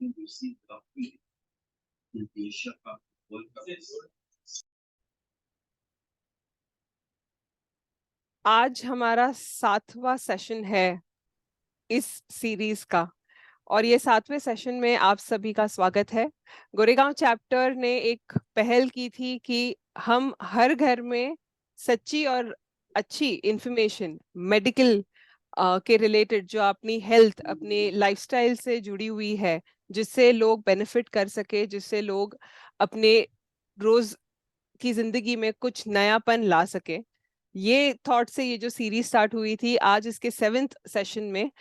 आज हमारा 7वां सेशन है इस सीरीज का और ये 7वें सेशन में आप सभी का स्वागत है। गोरेगांव चैप्टर ने एक पहल की थी कि हम हर घर में सच्ची और अच्छी इंफॉर्मेशन मेडिकल के रिलेटेड जो अपनी हेल्थ अपने लाइफस्टाइल से जुड़ी हुई है, जिससे लोग बेनिफिट कर सके, जिससे लोग अपने रोज की जिंदगी में कुछ नयापन ला सके, ये थॉट से ये जो सीरीज स्टार्ट हुई थी। आज इसके 7th सेशन में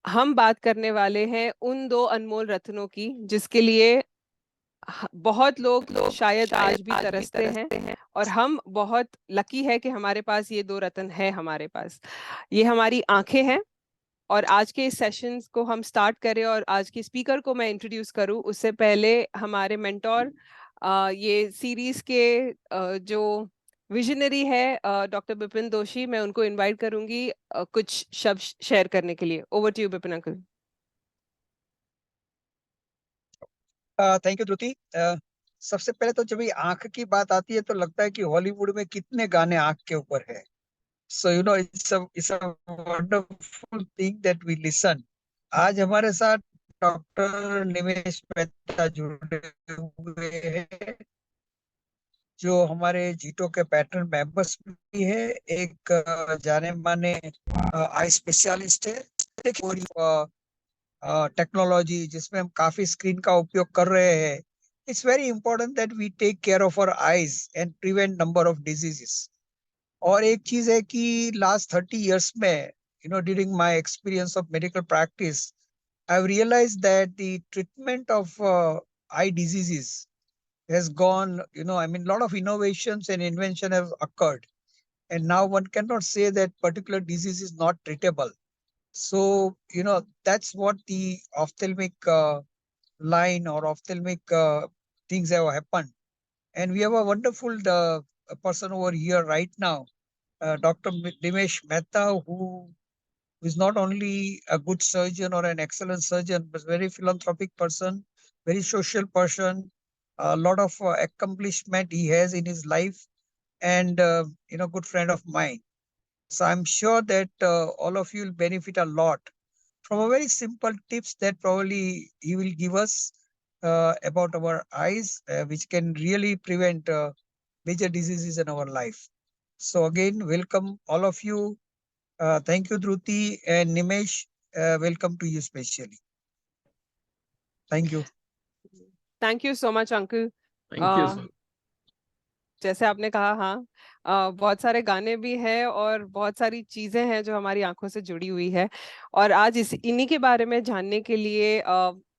हम बात करने वाले हैं उन दो अनमोल रत्नों की, जिसके लिए बहुत लोग शायद आज भी तरसते हैं और हम बहुत लकी है कि हमारे पास ये दो रत्न है हमारे पास। ये हमारी आंखें हैं। और आज के इस सेशन को हम स्टार्ट करें और आज की स्पीकर को मैं इंट्रोड्यूस करूं, उससे पहले हमारे मेंटोर ये सीरीज के जो विजनरी है डॉक्टर बिपिन दोषी, मैं उनको इनवाइट करूंगी कुछ शब्द शेयर करने के लिए। Over to you Bipin uncle. Thank you Druti. सबसे पहले तो जब ये आंख की बात आती है तो लगता है कि हॉलीवुड में कितने गाने आंख के ऊपर है। So you know it's a wonderful thing that we listen. आज हमारे साथ डॉक्टर निमेश मेहता जुड़े हुए हैं, जो हमारे जीटो के पैटर्न मेंबर्स भी है। एक जाने माने आई स्पेशलिस्ट है। और टेक्नोलॉजी जिसमें हम काफी स्क्रीन का उपयोग कर रहे हैं, it's very important that we take care of our eyes and prevent number of diseases. और एक चीज है कि लास्ट 30 years में, you know, during my experience of medical practice, I have realized that the treatment of eye diseases has gone, you know, I mean, a lot of innovations and invention have occurred, and now one cannot say that particular disease is not treatable. So, you know, that's what the ophthalmic line or ophthalmic things have happened. And we have a wonderful person over here right now, Dr. Dimesh Mehta, who is not only a good surgeon or an excellent surgeon, but very philanthropic person, very social person, a lot of accomplishment he has in his life, and you know, good friend of mine. So I'm sure that all of you will benefit a lot from a very simple tips that probably he will give us about our eyes, which can really prevent major diseases in our life. So again, welcome all of you. Thank you, Dhruti and Nimesh. Welcome to you specially. Thank you. Thank you so much uncle. Thank you sir. जैसे आपने कहा, हाँ, बहुत सारे गाने भी हैं और बहुत सारी चीजें हैं जो हमारी आंखों से जुड़ी हुई है। और आज इन्हीं के बारे में जानने के लिए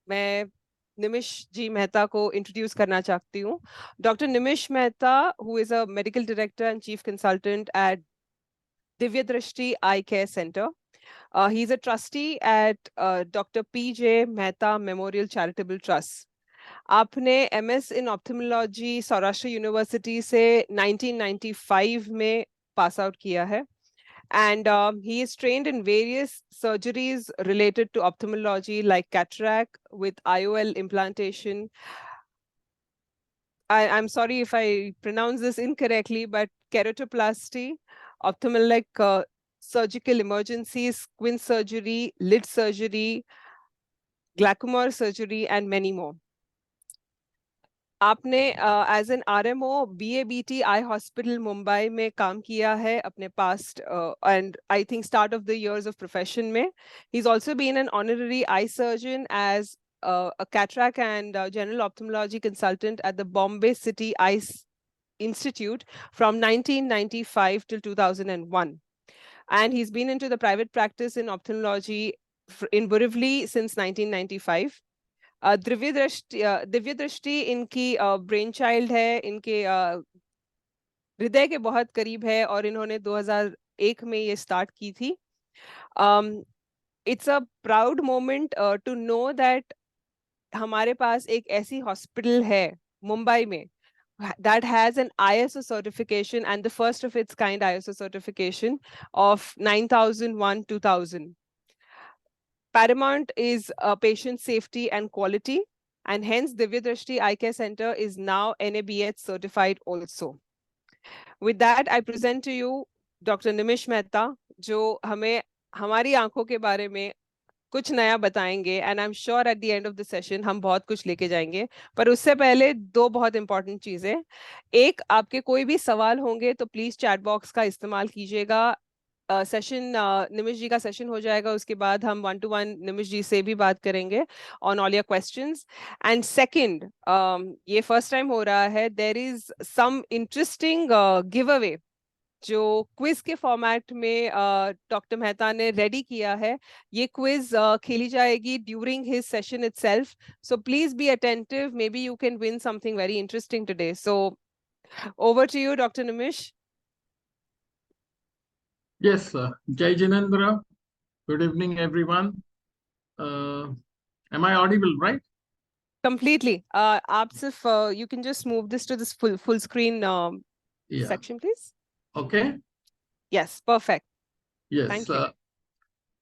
मैं निमिष जी मेहता को इंट्रोड्यूस करना चाहती हूँ। Doctor Nimish Mehta, who is a medical director and chief consultant at Divya Drishti eye care centre. He is a trustee at Dr. P.J. Mehta Memorial Charitable Trust. आपने MS इन ऑप्थेमोलॉजी सौराष्ट्र यूनिवर्सिटी से 1995 में पास आउट किया है, and he is trained in various surgeries related to ophthalmology like cataract with IOL implantation. I'm sorry if I pronounce this incorrectly, but keratoplasty, ophthalmic surgical emergencies, squint surgery, lid surgery, glaucoma surgery, and many more. आपने as an RMO BABT eye hospital Mumbai में काम किया है अपने past and I think start of the years of profession में. He is also been an honorary eye surgeon as a cataract and general ophthalmology consultant at the Bombay City Eye Institute from 1995 till 2001. And he's been into the private practice in ophthalmology in Borivali since 1995. Divya दृष्टि इनकी brain child है, इनके हृदय के बहुत करीब है और इन्होंने 2001 में ये स्टार्ट की थी. It's a proud moment to know that हमारे पास एक ऐसी हॉस्पिटल है मुंबई में that has an ISO certification and the first of its kind ISO certification of 9001-2000. paramount is patient safety and quality, and hence Divya Drishti Eye Care Center is now NABH certified also. With that, I present to you Dr. Nimish Mehta, जो हमें हमारी आंखों के बारे में कुछ नया बताएंगे, and I am sure at the end of the session हम बहुत कुछ लेके जाएंगे. पर उससे पहले दो बहुत इंपॉर्टेंट चीजें. एक, आपके कोई भी सवाल होंगे तो प्लीज चैट बॉक्स का इस्तेमाल कीजिएगा. सेशन निमिष जी का सेशन हो जाएगा, उसके बाद हम 1-to-1 निमिष जी से भी बात करेंगे on all your questions. And second, ये फर्स्ट टाइम हो रहा है, there is some interesting giveaway जो क्विज के फॉर्मेट में डॉक्टर मेहता ने रेडी किया है. ये क्विज खेली जाएगी during his session itself, so please be attentive. Maybe you can win something very interesting today. So over to you doctor Nimish. Yes, Jai Jinendra. Good evening, everyone. Am I audible, right? Completely. आप सिर्फ you can just move this to this full screen section, please. Okay. Yes, perfect. Yes. Thank you.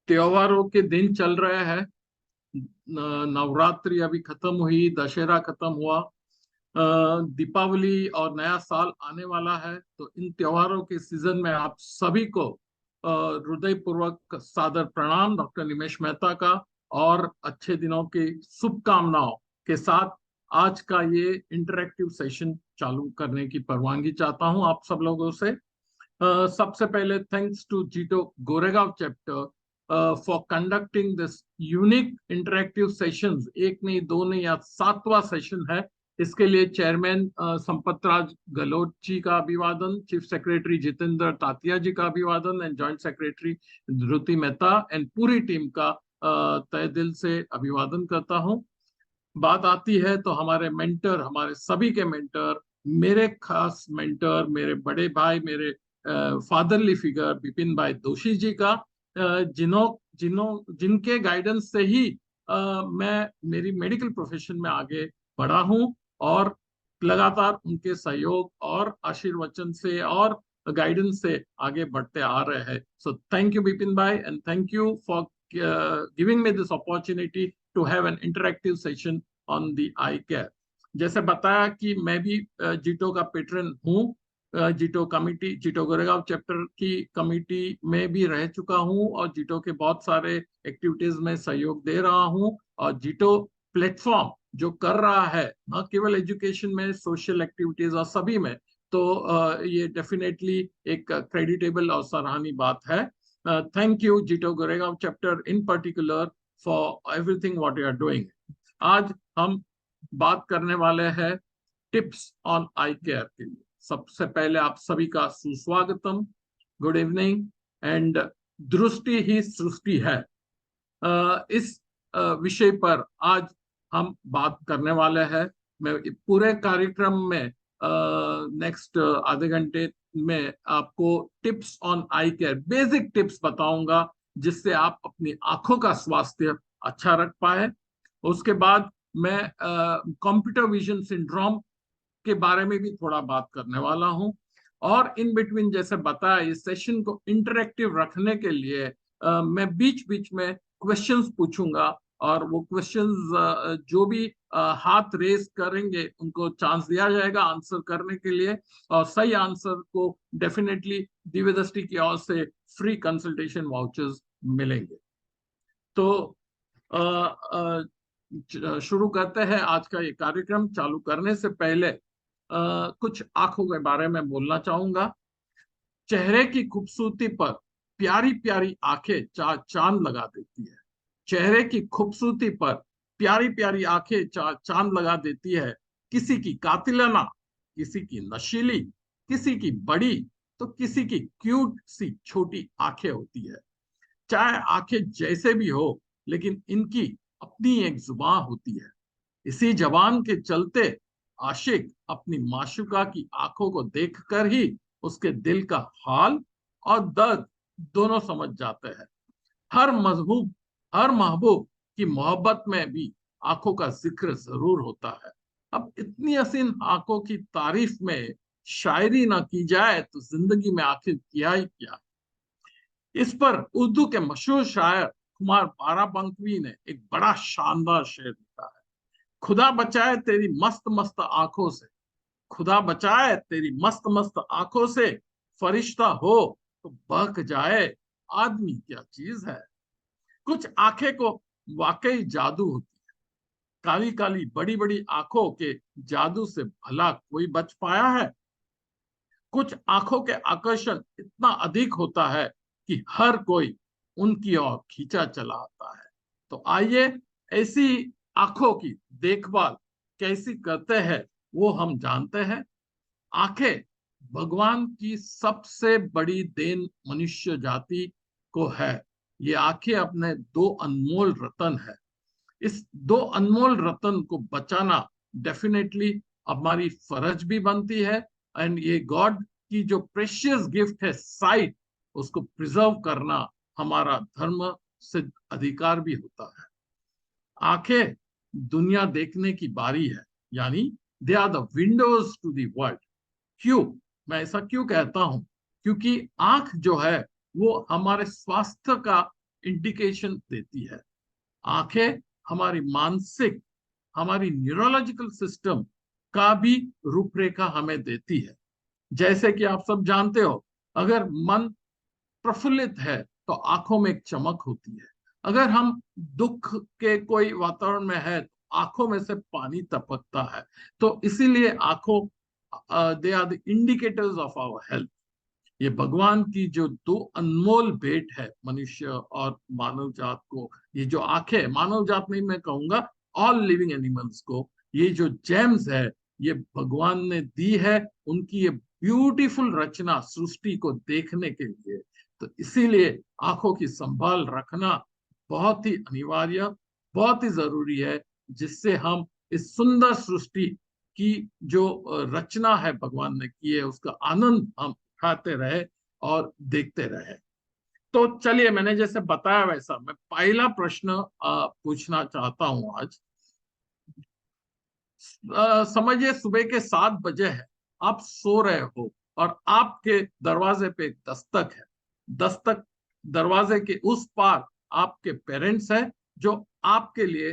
त्योहारों के दिन चल रहे हैं. नवरात्रि अभी खत्म हुई, दशहरा खत्म हुआ, दीपावली और नया साल आने वाला है. तो इन त्योहारों के सीजन में आप सभी को हृदयपूर्वक सादर प्रणाम डॉक्टर निमेश मेहता का, और अच्छे दिनों की शुभकामनाओं के साथ आज का ये इंटरेक्टिव सेशन चालू करने की परवानगी चाहता हूं आप सब लोगों से. सबसे पहले thanks to JITO Goregaon chapter for conducting this unique interactive sessions. एक नहीं, दो नहीं, या 7वां सेशन है. इसके लिए चेयरमैन संपतराज गहलोत जी का अभिवादन, चीफ सेक्रेटरी जितेंद्र तातिया जी का अभिवादन, and joint secretary Dhruti Mehta and पूरी टीम का तहे दिल से अभिवादन करता हूं. बात आती है तो हमारे मेंटर, हमारे सभी के मेंटर, मेरे खास मेंटर, मेरे बड़े भाई, मेरे फादरली फिगर बिपिन भाई दोषी जी का, जिनके गाइडेंस से ही मैं मेरी मेडिकल प्रोफेशन में आगे बढ़ा हूं, और लगातार उनके सहयोग और आशीर्वचन से और गाइडेंस से आगे बढ़ते आ रहे हैं. सो थैंक यू बिपिन भाई, and thank you for giving me this opportunity to have an interactive session on the eye care. जैसे बताया कि मैं भी जीटो का पेट्रन हूँ. जीटो कमिटी, जीटो गोरेगांव चैप्टर की कमिटी में भी रह चुका हूँ, और जीटो के बहुत सारे एक्टिविटीज में सहयोग दे रहा हूँ. और जीटो प्लेटफॉर्म जो कर रहा है, न केवल एजुकेशन में, सोशल एक्टिविटीज और सभी में, तो ये डेफिनेटली एक क्रेडिटेबल और सराहनीय बात है. Thank you JITO Goregaon chapter in particular for everything what you are doing. आज हम बात करने वाले हैं टिप्स ऑन आई केयर के लिए. सबसे पहले आप सभी का सुस्वागतम, गुड इवनिंग, एंड दृष्टि ही सृष्टि है. इस विषय पर आज हम बात करने वाले हैं. मैं पूरे कार्यक्रम में नेक्स्ट आधे घंटे में आपको tips on I care, basic tips बताऊंगा, जिससे आप अपनी आंखों का स्वास्थ्य अच्छा रख पाए. उसके बाद मैं कंप्यूटर विजन सिंड्रोम के बारे में भी थोड़ा बात करने वाला हूं. और इन बिटवीन, जैसे बताया, इस सेशन को इंटरेक्टिव रखने के लिए मैं बीच बीच में क्वेश्चंस पूछूंगा, और वो क्वेश्चंस जो भी हाथ रेस करेंगे उनको चांस दिया जाएगा आंसर करने के लिए, और सही आंसर को डेफिनेटली दिव्य दृष्टि की ओर से फ्री कंसल्टेशन वाउचर्स मिलेंगे. तो शुरू करते हैं आज का ये कार्यक्रम. चालू करने से पहले कुछ आंखों के बारे में बोलना चाहूंगा. चेहरे की खूबसूरती पर प्यारी प्यारी आंखें चांद लगा देती है. चेहरे की खूबसूरती पर प्यारी प्यारी आंखें चांद लगा देती है. किसी की कातिलाना, किसी की नशीली, किसी की बड़ी, तो किसी की क्यूट सी छोटी आंखें होती है. चाहे आंखें जैसे भी हो, लेकिन इनकी अपनी एक जुबान होती है. इसी जबान के चलते आशिक अपनी माशूका की आंखों को देखकर ही उसके दिल का हाल और दर्द दोनों समझ जाते हैं. हर महबूब की मोहब्बत में भी आंखों का जिक्र जरूर होता है. अब इतनी हसीन आंखों की तारीफ में शायरी ना की जाए तो जिंदगी में आखिर किया ही क्या. इस पर उर्दू के मशहूर शायर कुमार बाराबंकी ने एक बड़ा शानदार शेर लिखा है। खुदा बचाए तेरी मस्त मस्त आंखों से, खुदा बचाए तेरी मस्त मस्त आंखों से, फरिश्ता हो तो बहक जाए आदमी क्या चीज है। कुछ आंखें को वाकई जादू होती है, काली काली बड़ी बड़ी आंखों के जादू से भला कोई बच पाया है। कुछ आंखों के आकर्षण इतना अधिक होता है कि हर कोई उनकी ओर खींचा चला आता है। तो आइए ऐसी आंखों की देखभाल कैसी करते हैं वो हम जानते हैं। आंखें भगवान की सबसे बड़ी देन मनुष्य जाति को है। ये आंखें अपने दो अनमोल रतन है। इस दो अनमोल रतन को बचाना डेफिनेटली हमारी फर्ज भी बनती है। एंड ये गॉड की जो प्रेशियस गिफ्ट है साइट, उसको प्रिजर्व करना हमारा धर्म सिद्ध अधिकार भी होता है। आंखें दुनिया देखने की बारी है, यानी they are the windows to the world. क्यों मैं ऐसा क्यों कहता हूं? क्योंकि आंख जो है वो हमारे स्वास्थ्य का इंडिकेशन देती है। आंखें हमारी मानसिक, हमारी न्यूरोलॉजिकल सिस्टम का भी रूपरेखा हमें देती है। जैसे कि आप सब जानते हो, अगर मन प्रफुल्लित है तो आंखों में एक चमक होती है। अगर हम दुख के कोई वातावरण में है तो आंखों में से पानी टपकता है। तो इसीलिए आंखों, they are the indicators of our health. ये भगवान की जो दो अनमोल भेंट है मनुष्य और मानव जात को, ये जो आंखें, मानव जात नहीं मैं कहूंगा ऑल लिविंग एनिमल्स को, ये जो जेम्स है ये भगवान ने दी है उनकी ये ब्यूटीफुल रचना सृष्टि को देखने के लिए। तो इसीलिए आंखों की संभाल रखना बहुत ही अनिवार्य, बहुत ही जरूरी है, जिससे हम इस सुंदर सृष्टि की जो रचना है भगवान ने की है उसका आनंद हम उठाते रहे और देखते रहे। तो चलिए, मैंने जैसे बताया वैसा मैं पहला प्रश्न पूछना चाहता हूं आज। समझिए सुबह के 7 बजे है, आप सो रहे हो और आपके दरवाजे पे एक दस्तक है। दस्तक, दरवाजे के उस पार आपके पेरेंट्स हैं जो आपके लिए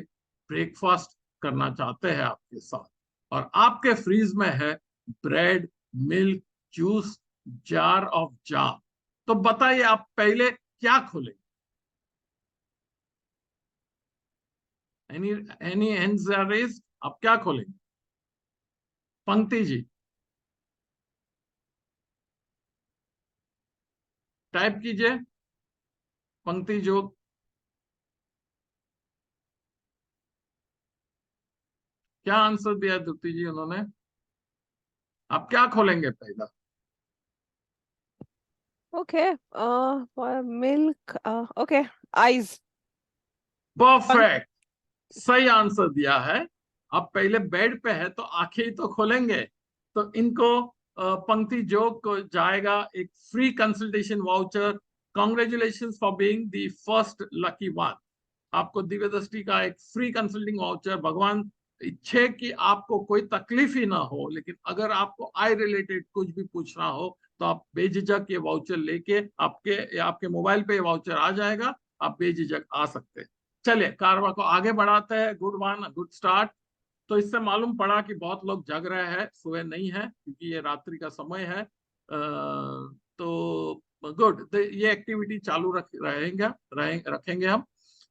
ब्रेकफास्ट करना चाहते हैं आपके साथ, और आपके फ्रीज में है bread, milk, juice, jar of jam. तो बताइए आप पहले क्या खोलेंगे? Any hands are raised? आप क्या खोलेंगे? पंक्ति जी टाइप कीजिए, पंक्ति जो क्या आंसर दिया द्रुति जी उन्होंने? आप क्या खोलेंगे पहला? Okay, milk, okay, eyes. Perfect, सही आंसर दिया है। आप पहले बेड पे है तो आंखें ही तो खोलेंगे। तो इनको पंक्ति जोग को जाएगा एक free consultation voucher. Congratulation for being the first lucky one. आपको दिव्य दृष्टि का एक फ्री कंसल्टिंग वाउचर। भगवान इच्छे कि आपको कोई तकलीफ ही ना हो, लेकिन अगर आपको आई रिलेटेड कुछ भी पूछना हो तो आप बेझिझक ये वाउचर लेके, आपके मोबाइल पे ये वाउचर आ जाएगा, आप बेझिझक आ सकते हैं। चलिए कारवा को आगे बढ़ाते हैं। Good one, good start. तो इससे मालूम पड़ा कि बहुत लोग जग रहे हैं, सुबह नहीं है क्योंकि ये रात्रि का समय है। तो गुड, ये एक्टिविटी चालू रखेंगे हम।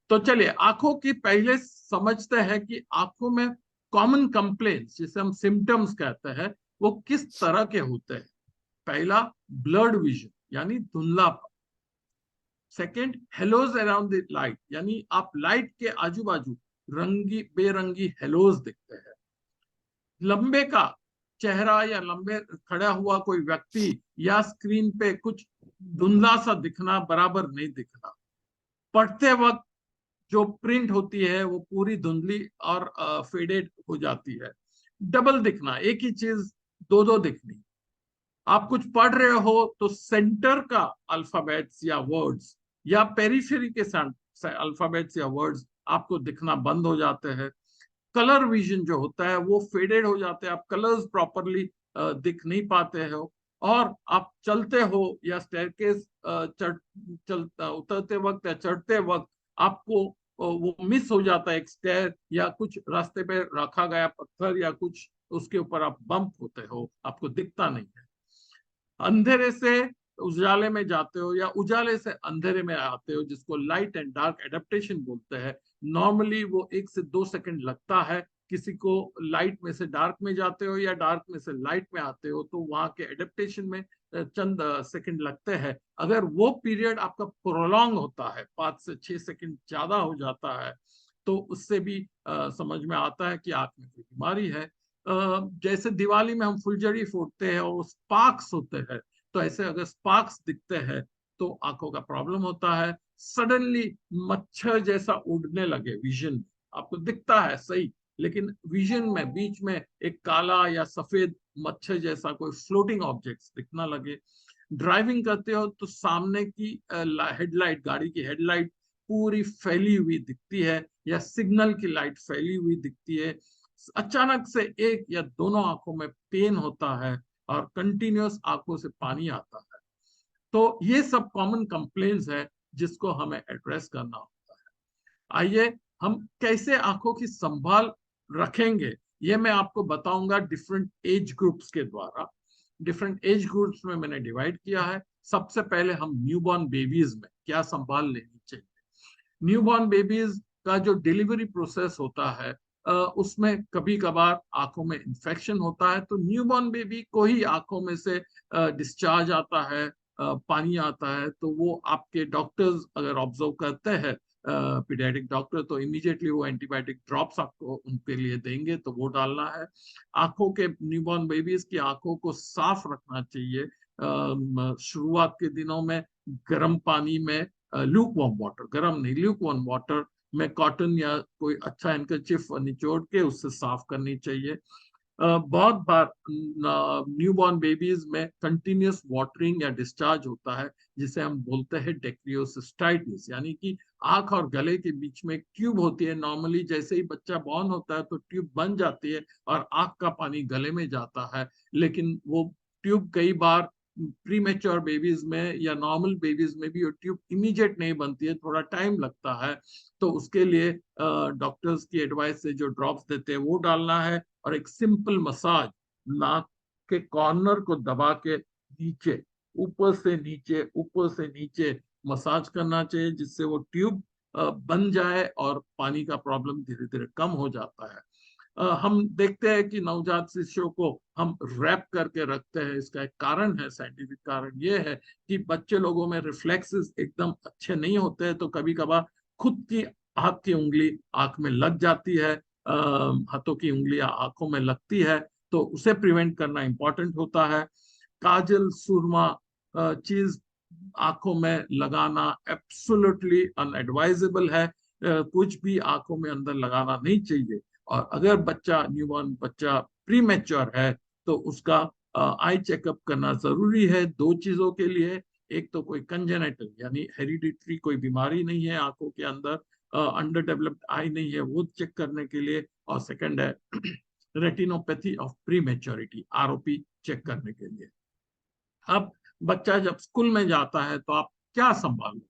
तो चलिए आंखों की पहले समझते हैं कि आंखों में कॉमन कंप्लेंट्स जिसे हम सिम्टम्स कहते हैं वो किस तरह के होते हैं। पहला, ब्लड विजन यानी धुंधलापन। Second, halos around the light, यानी आप लाइट के आजू बाजू रंगी बेरंगी हेलोज दिखते हैं। लंबे का चेहरा या लंबे खड़ा हुआ कोई व्यक्ति या स्क्रीन पे कुछ धुंधला सा दिखना, बराबर नहीं दिखना। पढ़ते वक्त जो प्रिंट होती है वो पूरी धुंधली और फेडेड हो जाती है। डबल दिखना, एक ही चीज दो दो दिखनी। आप कुछ पढ़ रहे हो तो सेंटर का अल्फाबेट्स या वर्ड्स या पेरिफेरी के अल्फाबेट्स या वर्ड्स आपको दिखना बंद हो जाते हैं। कलर विजन जो होता है वो फेडेड हो जाते हैं, आप कलर्स प्रॉपरली दिख नहीं पाते हो। और आप चलते हो या स्टेयरकेस उतरते वक्त या चढ़ते वक्त आपको वो मिस हो जाता है, एक स्टेयर या कुछ रास्ते पे रखा गया पत्थर या कुछ, उसके ऊपर आप बम्प होते हो, आपको दिखता नहीं है। अंधेरे से उजाले में जाते हो या उजाले से अंधेरे में आते हो, जिसको लाइट एंड डार्क एडेप्टेशन बोलते हैं। नॉर्मली वो 1 से 2 सेकंड लगता है। किसी को लाइट में से डार्क में जाते हो या डार्क में से लाइट में आते हो तो वहां के एडेप्टेशन में चंद सेकंड लगते हैं। अगर वो पीरियड आपका प्रोलॉन्ग होता है, 5 से 6 सेकंड ज्यादा हो जाता है, तो उससे भी समझ में आता है कि आंख में कोई बीमारी है। जैसे दिवाली में हम फुलझड़ी फोड़ते हैं और स्पार्क्स होते हैं, तो ऐसे अगर स्पार्क्स दिखते हैं तो आंखों का प्रॉब्लम होता है। सडनली मच्छर जैसा उड़ने लगे विजन में, आपको दिखता है सही, लेकिन विजन में बीच में एक काला या सफेद मच्छर जैसा कोई फ्लोटिंग ऑब्जेक्ट्स दिखना लगे। ड्राइविंग करते हो तो सामने की हेडलाइट, गाड़ी की हेडलाइट पूरी फैली हुई दिखती है या सिग्नल की लाइट फैली हुई दिखती है। अचानक से एक या दोनों आंखों में पेन होता है और कंटिन्यूअस आंखों से पानी आता है। तो ये सब कॉमन कंप्लेन्स है जिसको हमें एड्रेस करना होता है। आइए हम कैसे आंखों की संभाल रखेंगे, ये मैं आपको बताऊंगा डिफरेंट एज ग्रुप्स के द्वारा। डिफरेंट एज ग्रुप्स में मैंने डिवाइड किया है। सबसे पहले हम न्यूबॉर्न बेबीज में क्या संभाल लेनी चाहिए। न्यूबॉर्न बेबीज का जो डिलीवरी प्रोसेस होता है, उसमें कभी कभार आंखों में इंफेक्शन होता है, तो न्यूबॉर्न बेबी को ही आंखों में से डिस्चार्ज आता है, पानी आता है, तो वो आपके डॉक्टर्स अगर ऑब्जर्व करते हैं, पीडियाट्रिक डॉक्टर, तो इमीडिएटली वो एंटीबायोटिक ड्रॉप्स आपको उनके लिए देंगे, तो वो डालना है। आंखों के न्यूबॉर्न बेबीज की आंखों को साफ रखना चाहिए। शुरुआत के दिनों में गर्म पानी में, ल्यूक वार्म वाटर, गर्म नहीं, ल्यूक वार्म वाटर में कॉटन या कोई अच्छा हैंकरचिफ निचोड़ के उससे साफ करनी चाहिए। बहुत बार न्यूबॉर्न बेबीज में कंटिन्यूअस वाटरिंग या डिस्चार्ज होता है, जिसे हम बोलते हैं डेक्रियोसिस्टाइटिस, यानी कि आंख और गले के बीच में एक ट्यूब होती है। नॉर्मली जैसे ही बच्चा बॉर्न होता है तो ट्यूब बन जाती है और आंख का पानी गले में जाता है, लेकिन वो ट्यूब कई बार प्रीमेच्योर बेबीज में या नॉर्मल बेबीज में भी वो ट्यूब इमीडिएट नहीं बनती है, थोड़ा टाइम लगता है। तो उसके लिए डॉक्टर्स की एडवाइस से जो ड्रॉप्स देते हैं वो डालना है, और एक सिंपल मसाज, नाक के कॉर्नर को दबा के नीचे, ऊपर से नीचे मसाज करना चाहिए, जिससे वो ट्यूब बन जाए और पानी का प्रॉब्लम धीरे धीरे कम हो जाता है। हम देखते हैं कि नवजात शिशुओं को हम रैप करके रखते हैं। इसका एक कारण है, साइंटिफिक कारण ये है कि बच्चे लोगों में रिफ्लेक्सेस एकदम अच्छे नहीं होते हैं, तो कभी कभार खुद की हाथ की उंगली आंख में लग जाती है, हाथों की उंगलियां आंखों में लगती है, तो उसे प्रिवेंट करना इंपॉर्टेंट होता है। काजल, सुरमा चीज आंखों में लगाना एब्सोल्युटली अनएडवाइजेबल है। कुछ भी आंखों में अंदर लगाना नहीं चाहिए। और अगर बच्चा, न्यूबॉर्न बच्चा प्री मैच्योर है, तो उसका आई चेकअप करना जरूरी है 2 चीजों के लिए। एक तो कोई कंजेनेटल यानी हेरिडिटरी कोई बीमारी नहीं है आंखों के अंदर, अंडर डेवलप्ड आई नहीं है, वो चेक करने के लिए। और सेकंड है retinopathy of prematurity, ROP check करने के लिए। अब बच्चा जब स्कूल में जाता है तो आप क्या संभालो।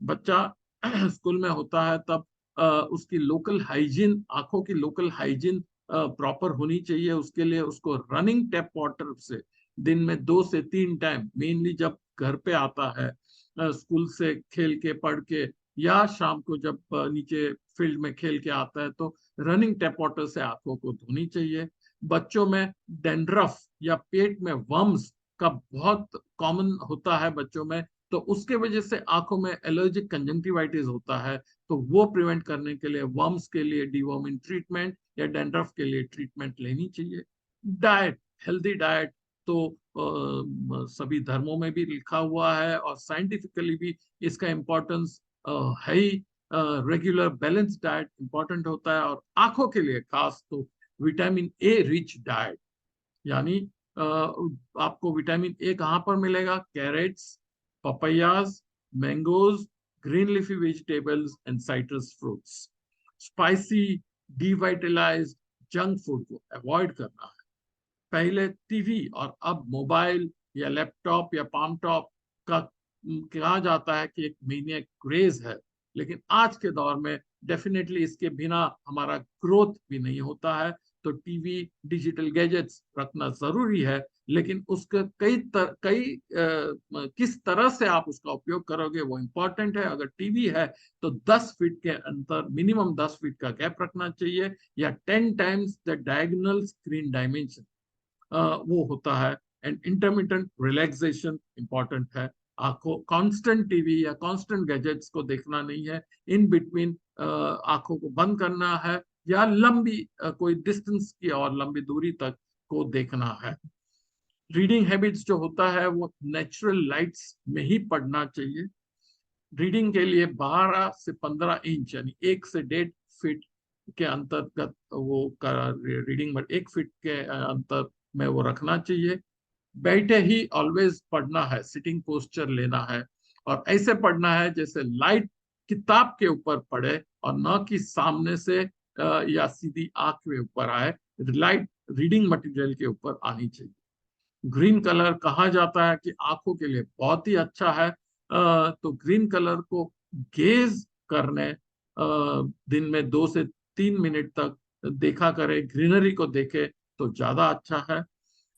बच्चा स्कूल में होता है तब उसकी लोकल हाइजीन, आंखों की लोकल हाइजीन प्रॉपर होनी चाहिए। उसके लिए उसको रनिंग टैप वाटर से दिन में 2 से 3 टाइम, मेनली जब घर पे आता है स्कूल से खेल के पढ़ के, या शाम को जब नीचे फील्ड में खेल के आता है, तो रनिंग टैप वाटर से आंखों को धोनी चाहिए। बच्चों में डैंड्रफ या पेट में वर्म्स का बहुत कॉमन होता है बच्चों में, तो उसके वजह से आंखों में एलर्जिक कंजंक्टिवाइटिस होता है, तो वो प्रिवेंट करने के लिए वर्म्स के लिए डीवर्मिंग ट्रीटमेंट या डैंड्रफ के लिए ट्रीटमेंट लेनी चाहिए। डाइट, हेल्दी डाइट तो सभी धर्मों में भी लिखा हुआ है और साइंटिफिकली भी इसका इम्पोर्टेंस है ही। रेगुलर बैलेंस डाइट इंपॉर्टेंट होता है, और आंखों के लिए खास तो विटामिन ए रिच डाइट, यानी आपको विटामिन ए कहाँ पर मिलेगा? Carrots, papayas, mangoes, green leafy vegetables and citrus fruits. Spicy, devitalised junk food को अवॉइड करना है। पहले टीवी और अब मोबाइल या लैपटॉप या पाम टॉप का कहा जाता है कि एक मैनियक क्रेज है, लेकिन आज के दौर में डेफिनेटली इसके बिना हमारा ग्रोथ भी नहीं होता है। तो टीवी, डिजिटल गैजेट्स रखना जरूरी है, लेकिन उसका किस तरह से आप उसका उपयोग करोगे वो इम्पोर्टेंट है। अगर टीवी है तो 10 फीट के अंतर, मिनिमम 10 फीट का गैप रखना चाहिए, या 10 times the diagonal screen dimension वो होता है। एंड इंटरमिटेंट रिलैक्सेशन इंपॉर्टेंट है। आंखों कांस्टेंट टीवी या कांस्टेंट गैजेट्स को देखना नहीं है, इन बिटवीन आंखों को बंद करना है, या लंबी कोई डिस्टेंस की और लंबी दूरी तक को देखना है। रीडिंग हैबिट्स जो होता है वो नेचुरल लाइट्स में ही पढ़ना चाहिए। रीडिंग के लिए 12 से 15 इंच यानी 1 से 1.5 फीट के अंतर्गत वो रीडिंग, 1 फीट के अंतर में वो रखना चाहिए। बैठे ही ऑलवेज पढ़ना है, सिटिंग पोस्चर लेना है, और ऐसे पढ़ना है जैसे लाइट किताब के ऊपर पड़े और न कि सामने से या सीधी आंख के ऊपर आए। लाइट रीडिंग मटेरियल के ऊपर आनी चाहिए। ग्रीन कलर कहा जाता है कि आंखों के लिए बहुत ही अच्छा है, तो ग्रीन कलर को गेज करने दिन में 2 से 3 मिनट तक देखा करे, ग्रीनरी को देखे तो ज्यादा अच्छा है।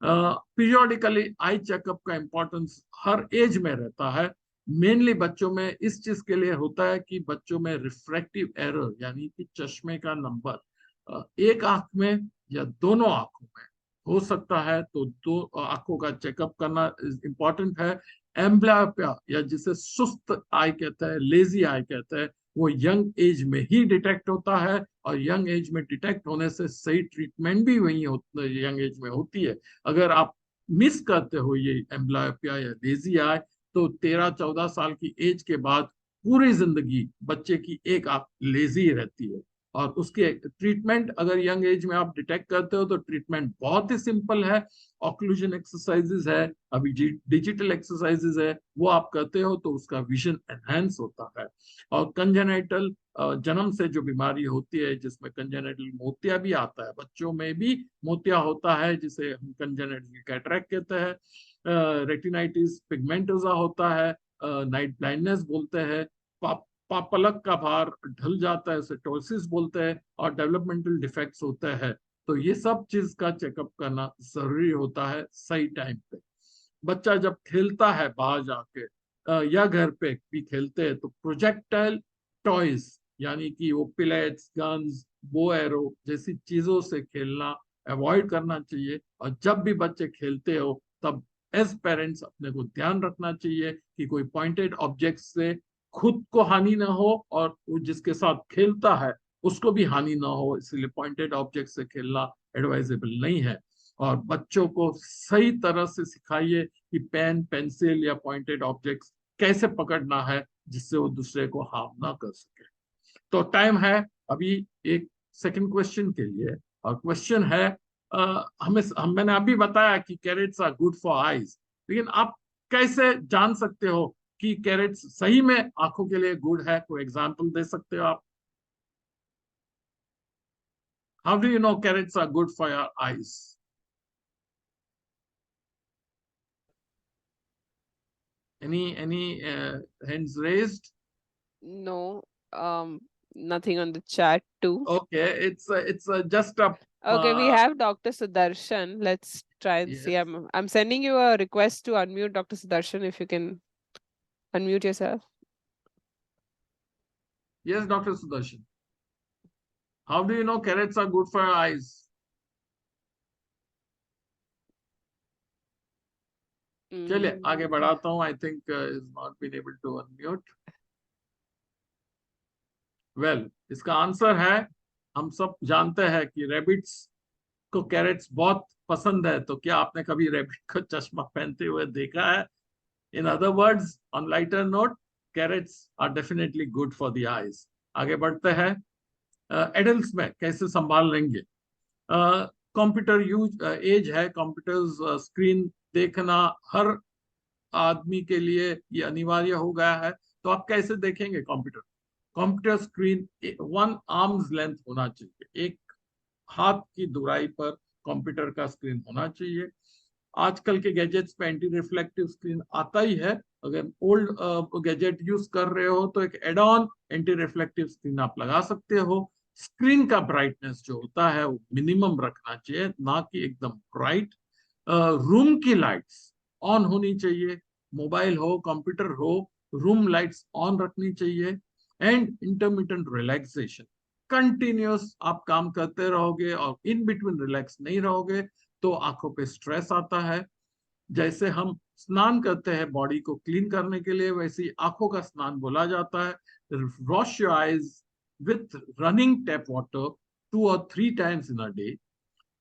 पीरियोडिकली आई चेकअप का इम्पोर्टेंस हर एज में रहता है। मेनली बच्चों में इस चीज के लिए होता है कि बच्चों में रिफ्रैक्टिव एरर यानी कि चश्मे का नंबर एक आंख में या दोनों आंखों में हो सकता है, तो दो आंखों का चेकअप करना इम्पोर्टेंट है। एम्ब्लायोपिया या जिसे सुस्त आई कहते हैं, लेजी आई कहते हैं, वो यंग एज में ही डिटेक्ट होता है, और यंग एज में डिटेक्ट होने से सही ट्रीटमेंट भी वही यंग एज में होती है। अगर आप मिस करते हो ये एम्ब्लायोपिया या लेजी आई, तो 13-14 साल की एज के बाद पूरी जिंदगी बच्चे की एक आंख लेजी रहती है। और उसके ट्रीटमेंट अगर यंग एज में आप डिटेक्ट करते हो तो ट्रीटमेंट बहुत ही सिंपल है। ऑक्लूजन एक्सरसाइजेज है, अभी डिजिटल एक्सरसाइजेज है, वो आप करते हो तो उसका विजन एनहेंस होता है। और कंजेनाइटल जन्म से जो बीमारी होती है जिसमें कंजेनाइटल मोतिया भी आता है, बच्चों में भी मोतिया होता है जिसे हम कंजेनाइटल कैटरेक्ट कहते हैं। रेटिनाइटिस पिगमेंटोसा होता है, नाइट ब्लाइंडनेस बोलते हैं, पलक का भार ढल जाता है, उसे टोसिस बोलते हैं, और डेवलपमेंटल डिफेक्ट्स होते हैं। तो ये सब चीज का चेकअप करना जरूरी होता है सही टाइम पे। बच्चा जब खेलता है बाहर जाके या घर पे भी खेलते हैं, तो प्रोजेक्टाइल टॉयज यानी कि वो पिलेट्स, गन्स, बो एरो जैसी चीजों से खेलना अवॉइड करना चाहिए। और जब भी बच्चे खेलते हो तब एज पेरेंट्स अपने को ध्यान रखना चाहिए कि कोई पॉइंटेड ऑब्जेक्ट से खुद को हानि ना हो और वो जिसके साथ खेलता है उसको भी हानि ना हो, इसलिए पॉइंटेड ऑब्जेक्ट से खेलना एडवाइजेबल नहीं है। और बच्चों को सही तरह से सिखाइए कि पेन, पेंसिल या पॉइंटेड ऑब्जेक्ट्स कैसे पकड़ना है जिससे वो दूसरे को हार्म ना कर सके। तो टाइम है अभी एक सेकंड क्वेश्चन के लिए, और क्वेश्चन है मैंने अभी बताया कि carrots are good for eyes, लेकिन आप कैसे जान सकते हो कि कैरेट्स सही में आंखों के लिए गुड है? कोई एग्जांपल दे सकते हो आप? How do you know carrots are good for your eyes? Any hands raised? No, nothing on the chat too. Okay, it's just a Okay, we have Dr. Sudarshan. Let's try and see. yes. I'm sending you a request to unmute Dr. Sudarshan, if you can unmute yourself. Yes, Dr. Sudarshan. How do you know carrots are good for your eyes? चलिए आगे बढ़ाता हूँ। I think is not been able to unmute. Well, इसका answer है, हम सब जानते हैं कि रैबिट्स को कैरेट्स बहुत पसंद है। तो क्या आपने कभी रैबिट को चश्मा पहनते हुए देखा है? In other words, on lighter note, carrots are definitely good for the eyes. आगे बढ़ते हैं। एडल्ट्स में कैसे संभाल लेंगे? कंप्यूटर यूज एज है, कंप्यूटर स्क्रीन देखना हर आदमी के लिए ये अनिवार्य हो गया है। तो आप कैसे देखेंगे computer? Computer screen 1 arms length होना चाहिए, एक हाथ की दूराई पर कंप्यूटर का स्क्रीन होना चाहिए। आजकल के गैजेट्स पे एंटी रिफ्लेक्टिव स्क्रीन आता ही है। अगर ओल्ड गैजेट यूज कर रहे हो तो एक add on anti reflective screen आप लगा सकते हो। स्क्रीन का ब्राइटनेस जो होता है वो मिनिमम रखना चाहिए, ना कि एकदम ब्राइट। रूम की लाइट्स ऑन होनी चाहिए, मोबाइल हो कंप्यूटर हो, रूम लाइट्स ऑन रखनी चाहिए। एंड इंटरमिटेंट रिलैक्सेशन, कंटिन्यूस आप काम करते रहोगे और इन बिटवीन रिलैक्स नहीं रहोगे तो आंखों पे स्ट्रेस आता है। जैसे हम स्नान करते हैं बॉडी को क्लीन करने के लिए, वैसे ही आंखों का स्नान बोला जाता है। Wash your eyes with running tap water 2 or 3 times in a day.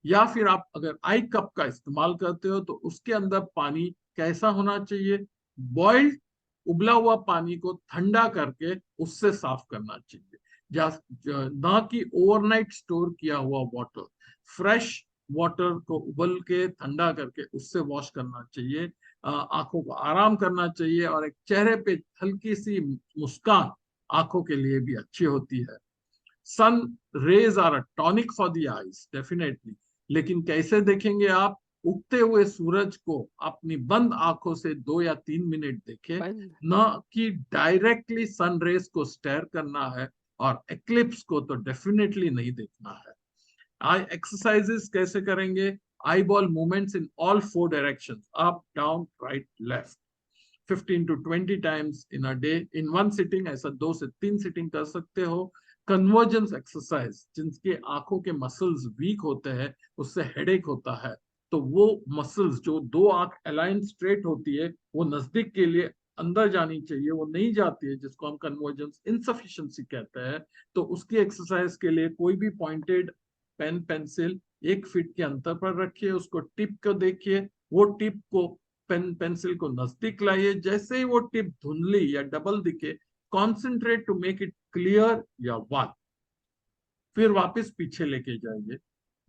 या फिर आप अगर आई कप का इस्तेमाल करते हो तो उसके अंदर पानी कैसा होना चाहिए, बॉइल्ड उबला हुआ पानी को ठंडा करके उससे साफ करना चाहिए, ना कि ओवरनाइट स्टोर किया हुआ वाटर। फ्रेश वाटर को उबल के ठंडा करके उससे वॉश करना चाहिए। आंखों को आराम करना चाहिए और एक चेहरे पे हल्की सी मुस्कान आंखों के लिए भी अच्छी होती है। Sun rays are a tonic for the eyes definitely, लेकिन कैसे देखेंगे आप? उगते हुए सूरज को अपनी बंद आंखों से 2 या 3 मिनट देखें, बंद। न कि डायरेक्टली सन रेज को स्टेयर करना है, और एक्लिप्स को तो डेफिनेटली नहीं देखना है। आई एक्सरसाइजेस कैसे करेंगे? Eye ball movements in all 4 directions, up down right left, 15 to 20 times in a day in one sitting. ऐसा 2 से 3 सिटिंग कर सकते हो। कन्वर्जेंस एक्सरसाइज, जिनके आंखों के मसल्स वीक होते हैं, उससे हेडेक होता है, तो वो मसल्स जो 2 आंख अलाइन स्ट्रेट होती है वो नजदीक के लिए अंदर जानी चाहिए, वो नहीं जाती है, जिसको हम कन्वर्जेंस इनसफिशिएंसी कहते हैं। तो उसकी एक्सरसाइज के लिए कोई भी पॉइंटेड पेन पेंसिल 1 फीट के अंतर पर रखिए, उसको टिप को देखिए, वो टिप को पेन पेंसिल को नजदीक लाइए, जैसे ही वो टिप धुंधली या डबल दिखे, concentrate to make it clear या वन। फिर वापस पीछे लेके जाइए,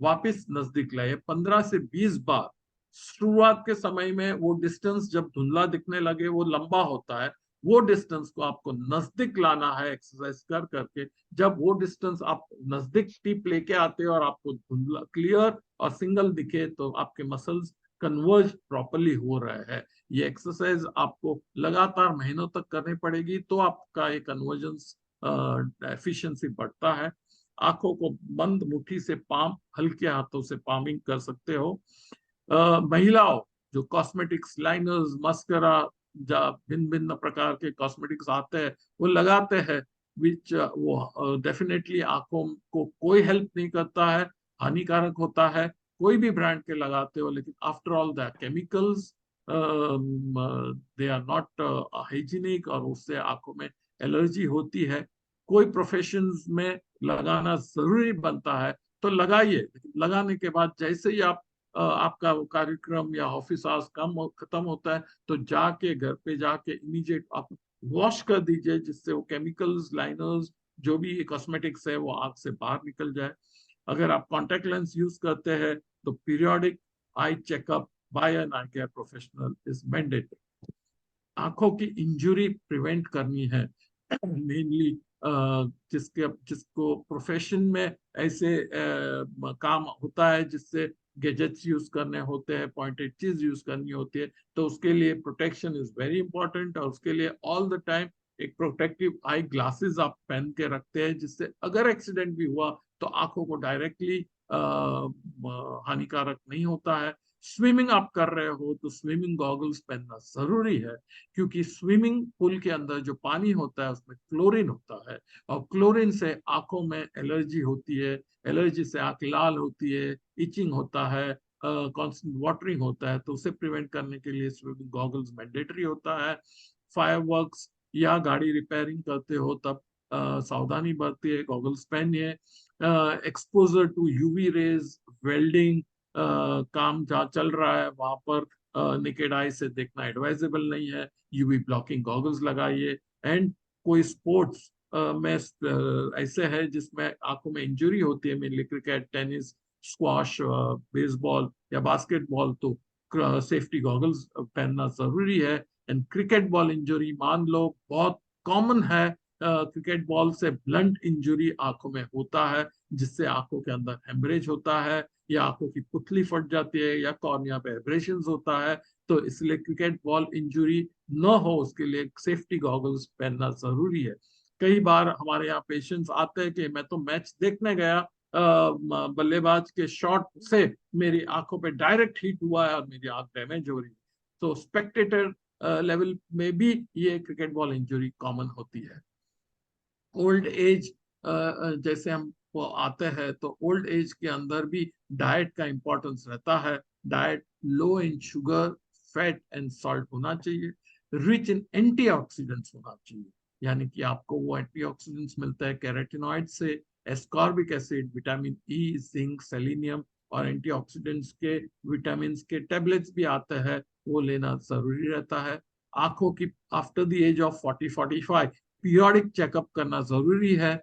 वापस नजदीक लाइए 15 से 20 बार। शुरुआत के समय में वो डिस्टेंस जब धुंधला दिखने लगे वो लंबा होता है, वो डिस्टेंस को आपको नजदीक लाना है एक्सरसाइज कर करके। जब वो डिस्टेंस आप नजदीक टिप लेके आते हो और आपको धुंधला क्लियर और सिंगल दिखे तो आपके मसल्स कन्वर्ज प्रॉपरली हो रहे हैं। ये एक्सरसाइज आपको लगातार महीनों तक करनी पड़ेगी, तो आपका ये कन्वर्जेंस एफिशिएंसी बढ़ता है। आंखों को बंद मुट्ठी से पाम, हल्के हाथों से पामिंग कर सकते हो। महिलाओं जो कॉस्मेटिक्स, लाइनर्स, मस्करा, भिन्न भिन्न प्रकार के कॉस्मेटिक्स आते हैं वो लगाते हैं, विच वो डेफिनेटली आंखों को कोई हेल्प नहीं करता है, हानिकारक होता है। कोई भी ब्रांड के लगाते हो, लेकिन after all the chemicals, they are not hygienic, और उससे आंखों में एलर्जी होती है। कोई प्रोफेशंस में लगाना जरूरी बनता है तो लगाइए, लेकिन लगाने के बाद जैसे ही आपका वो कार्यक्रम या ऑफिस आवर्स खत्म होता है तो जाके घर पे जाके इमीडिएट आप वॉश कर दीजिए, जिससे वो केमिकल्स, लाइनर्स, जो भी कॉस्मेटिक्स है वो आंख से बाहर निकल जाए। अगर आप कॉन्टेक्ट लेंस यूज करते हैं तो periodic eye checkup by an eye care professional is mandatory. आंखों की इंजुरी प्रिवेंट करनी है मेनली, जिसको प्रोफेशन में ऐसे काम होता है जिससे गैजेट्स यूज करने होते हैं, पॉइंटेड चीज यूज करनी होती है, तो उसके लिए प्रोटेक्शन इज वेरी इंपॉर्टेंट। और उसके लिए ऑल द टाइम एक प्रोटेक्टिव आई ग्लासेस आप पहन के रखते हैं, जिससे अगर एक्सीडेंट भी हुआ तो आंखों को डायरेक्टली हानिकारक नहीं होता है। स्विमिंग आप कर रहे हो तो स्विमिंग गॉगल्स पहनना जरूरी है, क्योंकि स्विमिंग पूल के अंदर जो पानी होता है उसमें क्लोरीन होता है, और क्लोरीन से आंखों में एलर्जी होती है। एलर्जी से आंख लाल होती है, इचिंग होता है, कांस्टेंट वाटरिंग होता है, तो उसे प्रिवेंट करने के लिए स्विमिंग गॉगल्स मैंडेटरी होता है। फायरवर्क्स या गाड़ी रिपेयरिंग करते हो तब सावधानी बरतिए, गॉगल्स पहनिए। Exposure to UV rays, welding काम जहाँ चल रहा है वहां पर नेकेड आई से देखना एडवाइजेबल नहीं है, यूवी ब्लॉकिंग गॉगल्स लगाइए। एंड कोई स्पोर्ट्स में ऐसे है जिसमें आंखों में इंजरी होती है, mainly cricket, tennis, squash, baseball या बास्केटबॉल, तो सेफ्टी गॉगल्स पहनना जरूरी है। एंड क्रिकेट बॉल इंजरी मान लो बहुत कॉमन है, क्रिकेट बॉल से ब्लंट इंजरी आंखों में होता है, जिससे आंखों के अंदर हेमरेज होता है, या आंखों की पुतली फट जाती है, या कॉर्निया पे एब्रेशंस होता है। तो इसलिए क्रिकेट बॉल इंजरी न हो उसके लिए सेफ्टी गॉगल्स पहनना जरूरी है। कई बार हमारे यहाँ पेशेंट्स आते हैं कि मैं तो मैच देखने गया, बल्लेबाज के शॉट से मेरी आंखों पे डायरेक्ट हिट हुआ है और मेरी आंख डैमेज हो रही है। तो स्पेक्टेटर लेवल में भी ये क्रिकेट बॉल इंजरी कॉमन होती है। ओल्ड एज जैसे हम वो आते हैं तो ओल्ड एज के अंदर भी डाइट का इंपॉर्टेंस रहता है। Diet low in sugar, fat and salt होना चाहिए, रिच इन एंटीऑक्सीडेंट्स होना चाहिए, यानी कि आपको वो एंटीऑक्सीडेंट्स मिलता है कैरोटीनॉइड से, ascorbic acid, vitamin E, zinc, selenium, और एंटीऑक्सीडेंट्स के विटामिन के टेबलेट्स भी आते हैं, वो लेना जरूरी रहता है। आंखों की after the age of 40-45 periodic checkup करना जरूरी है।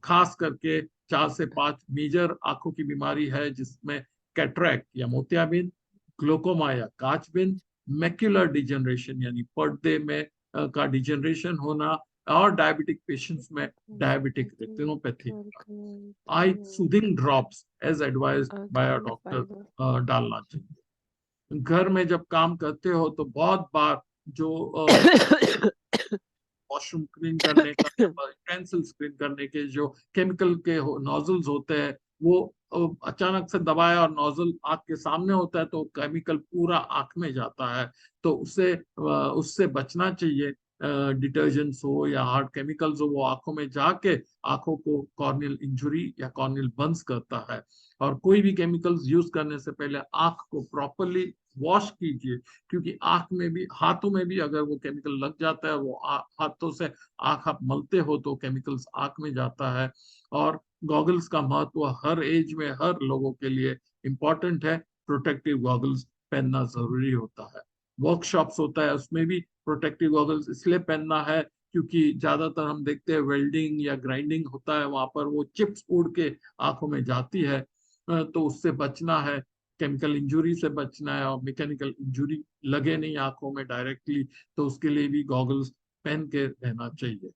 खास करके 4 से 5 मेजर आंखों की बीमारी है, जिसमें कैटरैक्ट या मोतियाबिंद, ग्लोकोमा या काचबिंद, मैक्युलर डिजनरेशन यानी पर्दे में का डिजनरेशन होना, और डायबिटिक पेशेंट्स में diabetic retinopathy, eye soothing drops as advised by a doctor डालना चाहिए। घर में जब काम करते हो तो बहुत बार जो वॉशरूम क्लीन करने का, यूटेंसिल्स क्लीन करने के जो केमिकल के नोजल्स होते हैं, वो अचानक से दबाया और नोजल आंख के सामने होता है तो केमिकल पूरा आंख में जाता है। तो उससे बचना चाहिए। डिटर्जेंट्स हो या हार्ड केमिकल्स हो, वो आंखों में जाके आंखों को कॉर्नियल इंजुरी या कॉर्नियल बर्न्स करता है। और कोई भी केमिकल्स यूज करने से पहले आंख को प्रॉपरली वॉश कीजिए, क्योंकि आंख में भी, हाथों में भी अगर वो केमिकल लग जाता है, वो हाथों से आंख आप मलते हो तो केमिकल्स आंख में जाता है। और गॉगल्स का महत्व हर एज में हर लोगों के लिए इम्पोर्टेंट है। प्रोटेक्टिव गॉगल्स पहनना जरूरी होता है। वर्कशॉप्स होता है उसमें भी प्रोटेक्टिव गॉगल्स इसलिए पहनना है क्योंकि ज्यादातर हम देखते हैं वेल्डिंग या ग्राइंडिंग होता है, वहां पर वो चिप्स उड़ के आंखों में जाती है। तो उससे बचना है, केमिकल इंजुरी से बचना है, और मैकेनिकल इंजुरी लगे नहीं आंखों में डायरेक्टली, तो उसके लिए भी गॉगल्स पहन के रहना चाहिए।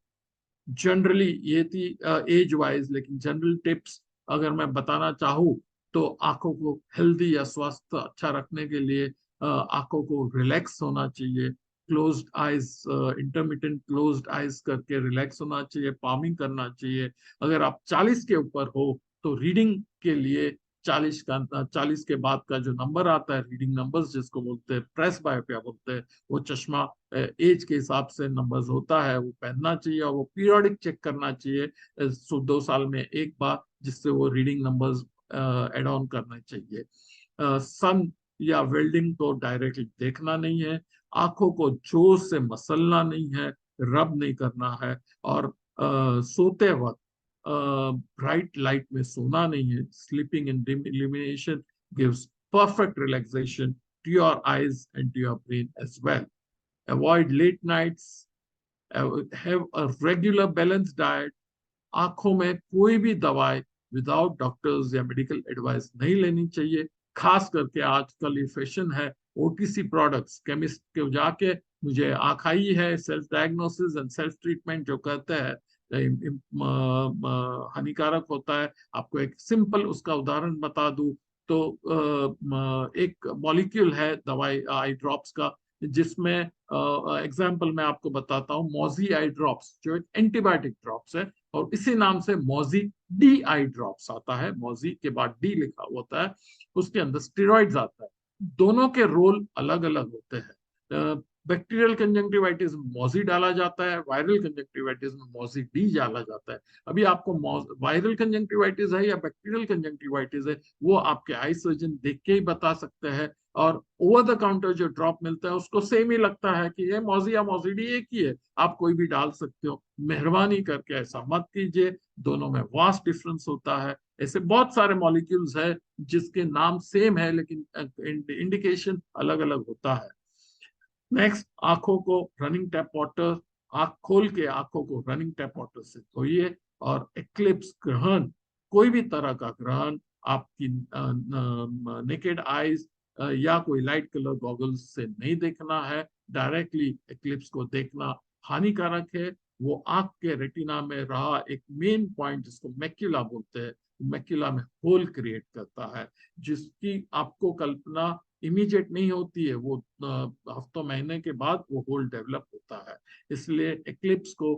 जनरली ये थी एज वाइज, लेकिन जनरल टिप्स अगर मैं बताना चाहूँ तो आंखों को हेल्दी या स्वस्थ अच्छा रखने के लिए आंखों को रिलैक्स होना चाहिए। Closed eyes, intermittent closed eyes करके रिलैक्स होना चाहिए, पामिंग करना चाहिए। अगर आप 40 के ऊपर हो तो रीडिंग के लिए 40 के बाद का जो नंबर आता है, रीडिंग नंबर्स जिसको बोलते हैं, प्रेस बायोपिया बोलते हैं, वो चश्मा एज के हिसाब से नंबर्स होता है, वो पहनना चाहिए। और वो पीरियोडिक चेक करना चाहिए 2 साल में एक बार, जिससे वो रीडिंग नंबर्स एड ऑन करना चाहिए। सन या वेल्डिंग को डायरेक्टली देखना नहीं है, आंखों को जोर से मसलना नहीं है, रब नहीं करना है, और सोते वक्त ब्राइट लाइट में सोना नहीं है। Sleeping in dim illumination gives perfect relaxation to your eyes and to your brain as well. Avoid late nights, have a regular balanced diet। आंखों में कोई भी दवाई विदाउट डॉक्टर्स या मेडिकल एडवाइस नहीं लेनी चाहिए। खास करके आजकल ये फैशन है ओटीसी प्रोडक्ट्स, केमिस्ट के जाके मुझे आंख आई है, self diagnosis and self treatment जो कहते हैं, हानिकारक होता है। आपको एक सिंपल उसका उदाहरण बता दूं तो एक मॉलिक्यूल है दवाई आई ड्रॉप्स का, जिसमें एग्जाम्पल मैं आपको बताता हूँ, मॉजी आई ड्रॉप्स जो एक एंटीबायोटिक ड्रॉप्स है, और इसी नाम से मॉजी डी आई ड्रॉप्स आता है, मॉजी के बाद डी लिखा होता है, उसके अंदर स्टेरॉइड्स आता है। दोनों के रोल अलग अलग होते हैं। बैक्टीरियल कंजंक्टिवाइटिस में मॉजी डाला जाता है, वायरल कंजंक्टिवाइटिस में मॉजी डी डाला जाता है। अभी आपको वायरल कंजंक्टिवाइटिस है या बैक्टीरियल कंजंक्टिवाइटिस है, वो आपके आई सर्जन देख के ही बता सकते हैं। और ओवर द काउंटर जो ड्रॉप मिलता है उसको सेम ही लगता है कि ये मॉजी या मॉजी डी एक ही है, आप कोई भी डाल सकते हो। मेहरबानी करके ऐसा मत कीजिए, दोनों में वास्ट डिफरेंस होता है। ऐसे बहुत सारे मॉलिक्यूल्स है जिसके नाम सेम है लेकिन इंडिकेशन अलग अलग होता है। नेक्स्ट, आंखों को रनिंग टैप वाटर, आंख खोल के आंखों को रनिंग टैप वाटर से धोइए। और एक्लिप्स ग्रहण, कोई भी तरह का ग्रहण आपकी नेकेड आईज या कोई लाइट कलर गॉगल्स से नहीं देखना है। डायरेक्टली एक्लिप्स को देखना हानिकारक है। वो आंख के रेटिना में रहा एक मेन पॉइंट जिसको मैक्यूला बोलते हैं, मैक्यूला में होल क्रिएट करता है, जिसकी आपको कल्पना इमीडिएट नहीं होती है, वो हफ्तों महीने के बाद वो होल डेवलप होता है। इसलिए एक्लिप्स को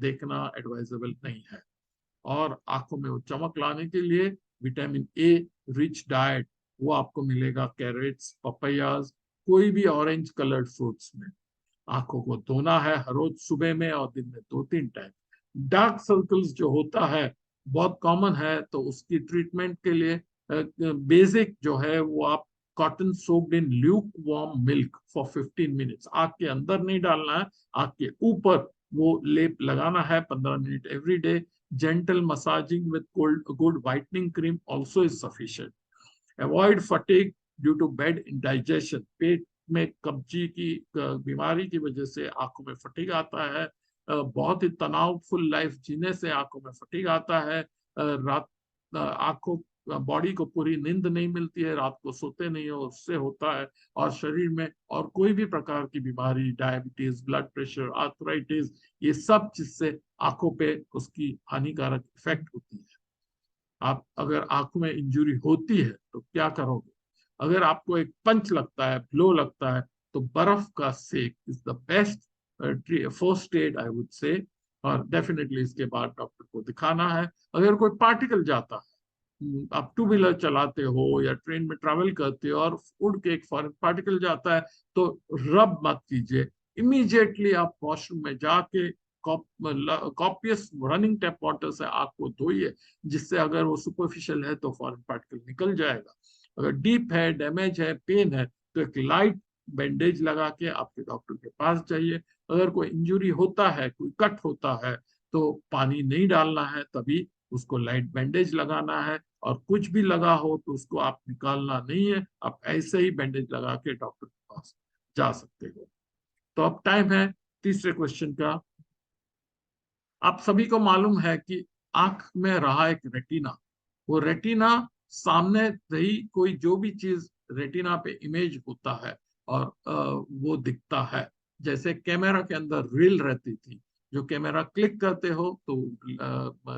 देखना एडवाइजेबल नहीं है। और आंखों में वो चमक लाने के लिए विटामिन ए रिच डाइट वो आपको मिलेगा कैरेट्स, पपैयाज, कोई भी ऑरेंज कलर्ड फ्रूट्स में। आंखों को धोना है हर रोज सुबह में और दिन में 2-3 टाइम। डार्क सर्कल्स जो होता है बहुत कॉमन है, तो उसकी ट्रीटमेंट के लिए बेसिक जो है वो आप cotton soaked in Luke warm milk for 15 minutes, आंख के अंदर नहीं डालना है, आंख के ऊपर वो लेप लगाना है 15 minute every day. gentle massaging with good whitening cream also is sufficient. Avoid fatigue due to bad indigestion. पेट में कब्जी की बीमारी की वजह से आंखों में फटीग आता है। बहुत ही तनावफुल लाइफ जीने से आंखों में फटीग आता है। रात आंखों बॉडी को पूरी नींद नहीं मिलती है, रात को सोते नहीं हो, उससे होता है। और शरीर में और कोई भी प्रकार की बीमारी, डायबिटीज, ब्लड प्रेशर, आर्थराइटिस, ये सब चीज से आंखों पे उसकी हानिकारक इफेक्ट होती है। आप अगर आंखों में इंजुरी होती है तो क्या करोगे? अगर आपको एक पंच लगता है, ब्लो लगता है, तो बर्फ का सेक is the best first aid I would say. और डेफिनेटली इसके बाद डॉक्टर को दिखाना है। अगर कोई पार्टिकल जाता है, आप टू व्हीलर चलाते हो या ट्रेन में ट्रैवल करते हो और उड़ के एक फॉरेन पार्टिकल जाता है, तो रब मत कीजिए, इमीडिएटली आप वॉशरूम में जाके कॉपियस रनिंग टैप वाटर से आंख को धोइए, जिससे अगर वो सुपरफिशियल है तो फॉरेन पार्टिकल निकल जाएगा। अगर डीप है, डैमेज है, पेन है, तो एक लाइट बैंडेज लगा के आपके डॉक्टर के पास जाइए। अगर कोई इंजुरी होता है, कोई कट होता है, तो पानी नहीं डालना है, तभी उसको लाइट बैंडेज लगाना है। और कुछ भी लगा हो तो उसको आप निकालना नहीं है, आप ऐसे ही बैंडेज लगा के डॉक्टर के पास जा सकते हो। तो अब टाइम है तीसरे क्वेश्चन का। आप सभी को मालूम है कि आंख में रहा एक रेटिना, वो रेटिना सामने रही कोई जो भी चीज रेटिना पे इमेज होता है और वो दिखता है। जैसे कैमरा के अंदर रील रहती थी, जो कैमरा क्लिक करते हो तो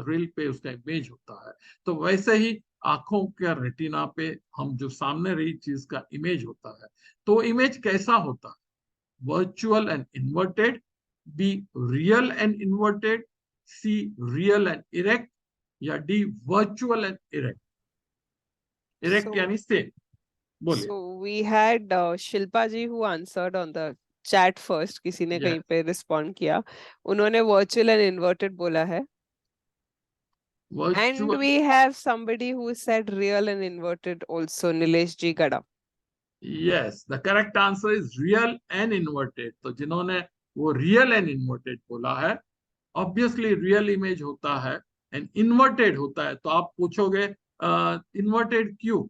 रील पे उसका इमेज होता है, तो वैसे ही आंखों के रेटिना पे हम जो सामने रही चीज का इमेज होता है। तो इमेज कैसा होता है? Virtual and inverted, B real and inverted, C real and erect, या D virtual and erect. Erect यानी सेम। बोलिए। So we had Shilpa ji who answered on the chat first. किसी ने कहीं Yes. पे रिस्पॉन्ड किया, उन्होंने वर्चुअल एंड इन्वर्टेड बोला है। And Virtual. we have somebody who said real and inverted also, Nilesh Ji Gada. Yes, the correct answer is real and inverted. तो जिन्होंने वो रियल एंड इन्वर्टेड बोला है, ऑब्वियसली रियल इमेज होता है and inverted होता है। तो आप पूछोगे इन्वर्टेड क्यों?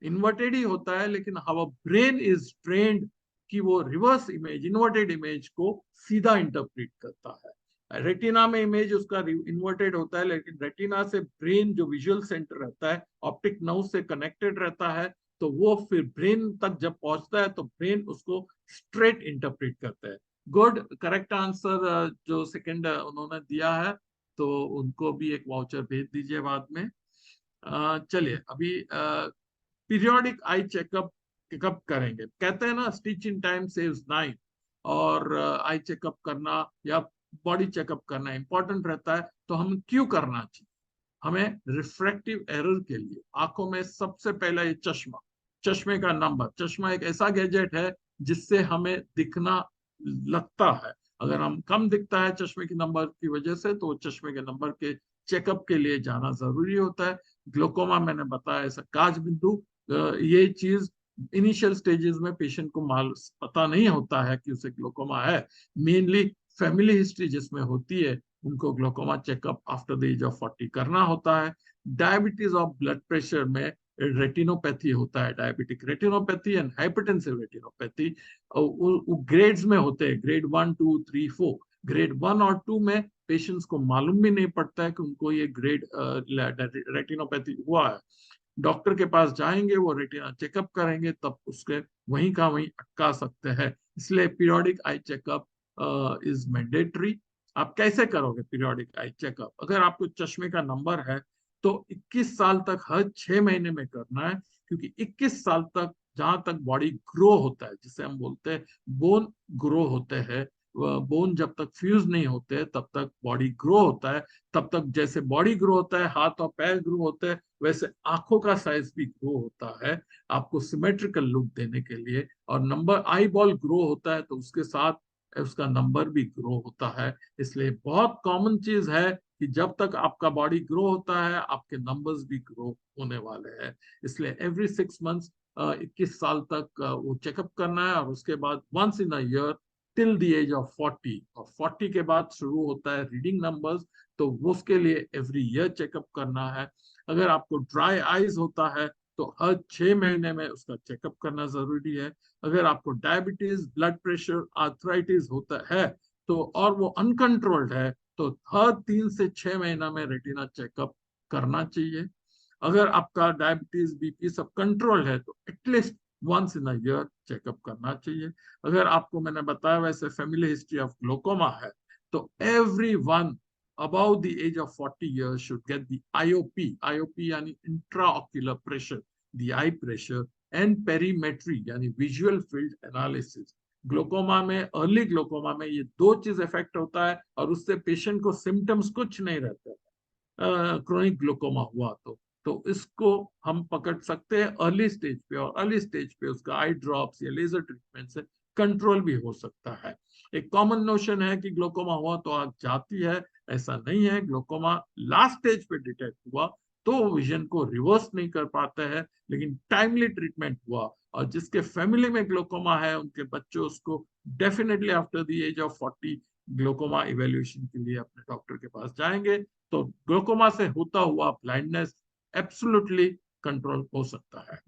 इन्वर्टेड ही होता है, लेकिन हाउ ब्रेन इज ट्रेन्ड कि वो रिवर्स इमेज, इन्वर्टेड इमेज को सीधा इंटरप्रेट करता है। रेटिना में इमेज उसका इन्वर्टेड होता है, लेकिन रेटिना से ब्रेन जो विजुअल सेंटर रहता है ऑप्टिक नर्व से कनेक्टेड रहता है, तो वो फिर ब्रेन तक जब पहुंचता है तो ब्रेन उसको स्ट्रेट इंटरप्रेट करता है। गुड, करेक्ट आंसर जो सेकंड उन्होंने दिया है, तो उनको भी एक वाउचर भेज दीजिए बाद में। चलिए अभी पीरियोडिक आई चेकअप कब करेंगे? कहते हैं ना, stitch in time saves knife. और आई चेकअप करना या बॉडी चेकअप करना इंपॉर्टेंट रहता है। तो हम क्यों करना चाहिए? हमें रिफ्रैक्टिव एरर के लिए आंखों में सबसे पहला ये चश्मा, चश्मे का नंबर, चश्मा एक ऐसा गैजेट है जिससे हमें दिखना लगता है। अगर हम कम दिखता है चश्मे के नंबर की वजह से, तो चश्मे के नंबर के चेकअप के लिए जाना जरूरी होता है। ग्लोकोमा मैंने बताया, ऐसा काज बिंदु, ये चीज इनिशियल स्टेजेस में पेशेंट को पता नहीं होता है कि उसे ग्लोकोमा है। मेनली फैमिली हिस्ट्री जिसमें होती है, उनको glaucoma checkup after the age of 40 करना होता है। डायबिटीज और ब्लड प्रेशर में रेटिनोपैथी होता है, diabetic retinopathy and hypertensive retinopathy. Grades में होते हैं, ग्रेड 1, 2, 3, 4। ग्रेड 1 और 2 में पेशेंट्स को मालूम भी नहीं पड़ता है कि उनको ये ग्रेड रेटिनोपैथी हुआ है। डॉक्टर के पास जाएंगे, वो रेटिना चेकअप करेंगे, तब उसके वहीं का वहीं अटका सकते हैं। इसलिए periodic eye checkup is mandatory. आप कैसे करोगे पीरियोडिक आई चेकअप? अगर आपको चश्मे का नंबर है तो 21 साल तक हर 6 महीने में करना है, क्योंकि 21 साल तक जहां तक बॉडी ग्रो होता है, जिसे हम बोलते हैं बोन ग्रो होते हैं, बोन जब तक फ्यूज नहीं होते तब तक बॉडी ग्रो होता है। तब तक जैसे बॉडी ग्रो होता है, हाथ और पैर ग्रो होते हैं, वैसे आंखों का साइज भी ग्रो होता है आपको सिमेट्रिकल लुक देने के लिए। और नंबर आई बॉल ग्रो होता है तो उसके साथ उसका नंबर भी ग्रो होता है। इसलिए बहुत कॉमन चीज है कि जब तक आपका बॉडी ग्रो होता है आपके नंबर्स भी ग्रो होने वाले हैं। इसलिए एवरी 6 मंथ्स 21 साल तक वो चेकअप करना है, और उसके बाद once in a year till the age of 40, और 40 के बाद शुरू होता है रीडिंग नंबर्स, तो उसके लिए एवरी ईयर चेकअप करना है। अगर आपको ड्राई आईज होता है तो हर 6 महीने में उसका चेकअप करना जरूरी है। अगर आपको डायबिटीज, ब्लड प्रेशर, आर्थराइटिस होता है तो और वो अनकंट्रोल्ड है तो हर 3 से 6 महीना में रेटिना चेकअप करना चाहिए। अगर आपका डायबिटीज, बीपी सब कंट्रोल है तो at least once in a year checkup करना चाहिए। अगर आपको मैंने बताया वैसे फैमिली हिस्ट्री ऑफ ग्लोकोमा है तो every one above the age of 40 years should get the IOP, IOP यानी intraocular pressure, the eye pressure, and perimetry यानी visual field analysis। ग्लोकोमा में, अर्ली ग्लोकोमा में ये दो चीज इफेक्ट होता है और उससे पेशेंट को सिम्टम्स कुछ नहीं रहते। क्रोनिक ग्लोकोमा हुआ तो इसको हम पकड़ सकते हैं अर्ली स्टेज पे, और अर्ली स्टेज पे उसका आई ड्रॉप्स या लेजर ट्रीटमेंट से कंट्रोल भी हो सकता है। एक कॉमन नोशन है कि ग्लोकोमा हुआ तो आंख जाती है, ऐसा नहीं है। ग्लोकोमा लास्ट स्टेज पे डिटेक्ट हुआ तो विजन को रिवर्स नहीं कर पाते हैं, लेकिन टाइमली ट्रीटमेंट हुआ और जिसके फैमिली में ग्लोकोमा है उनके बच्चे उसको definitely after the age of 40 glaucoma evaluation के लिए अपने डॉक्टर के पास जाएंगे, तो ग्लोकोमा से होता हुआ ब्लाइंडनेस एब्सोल्युटली कंट्रोल हो सकता है।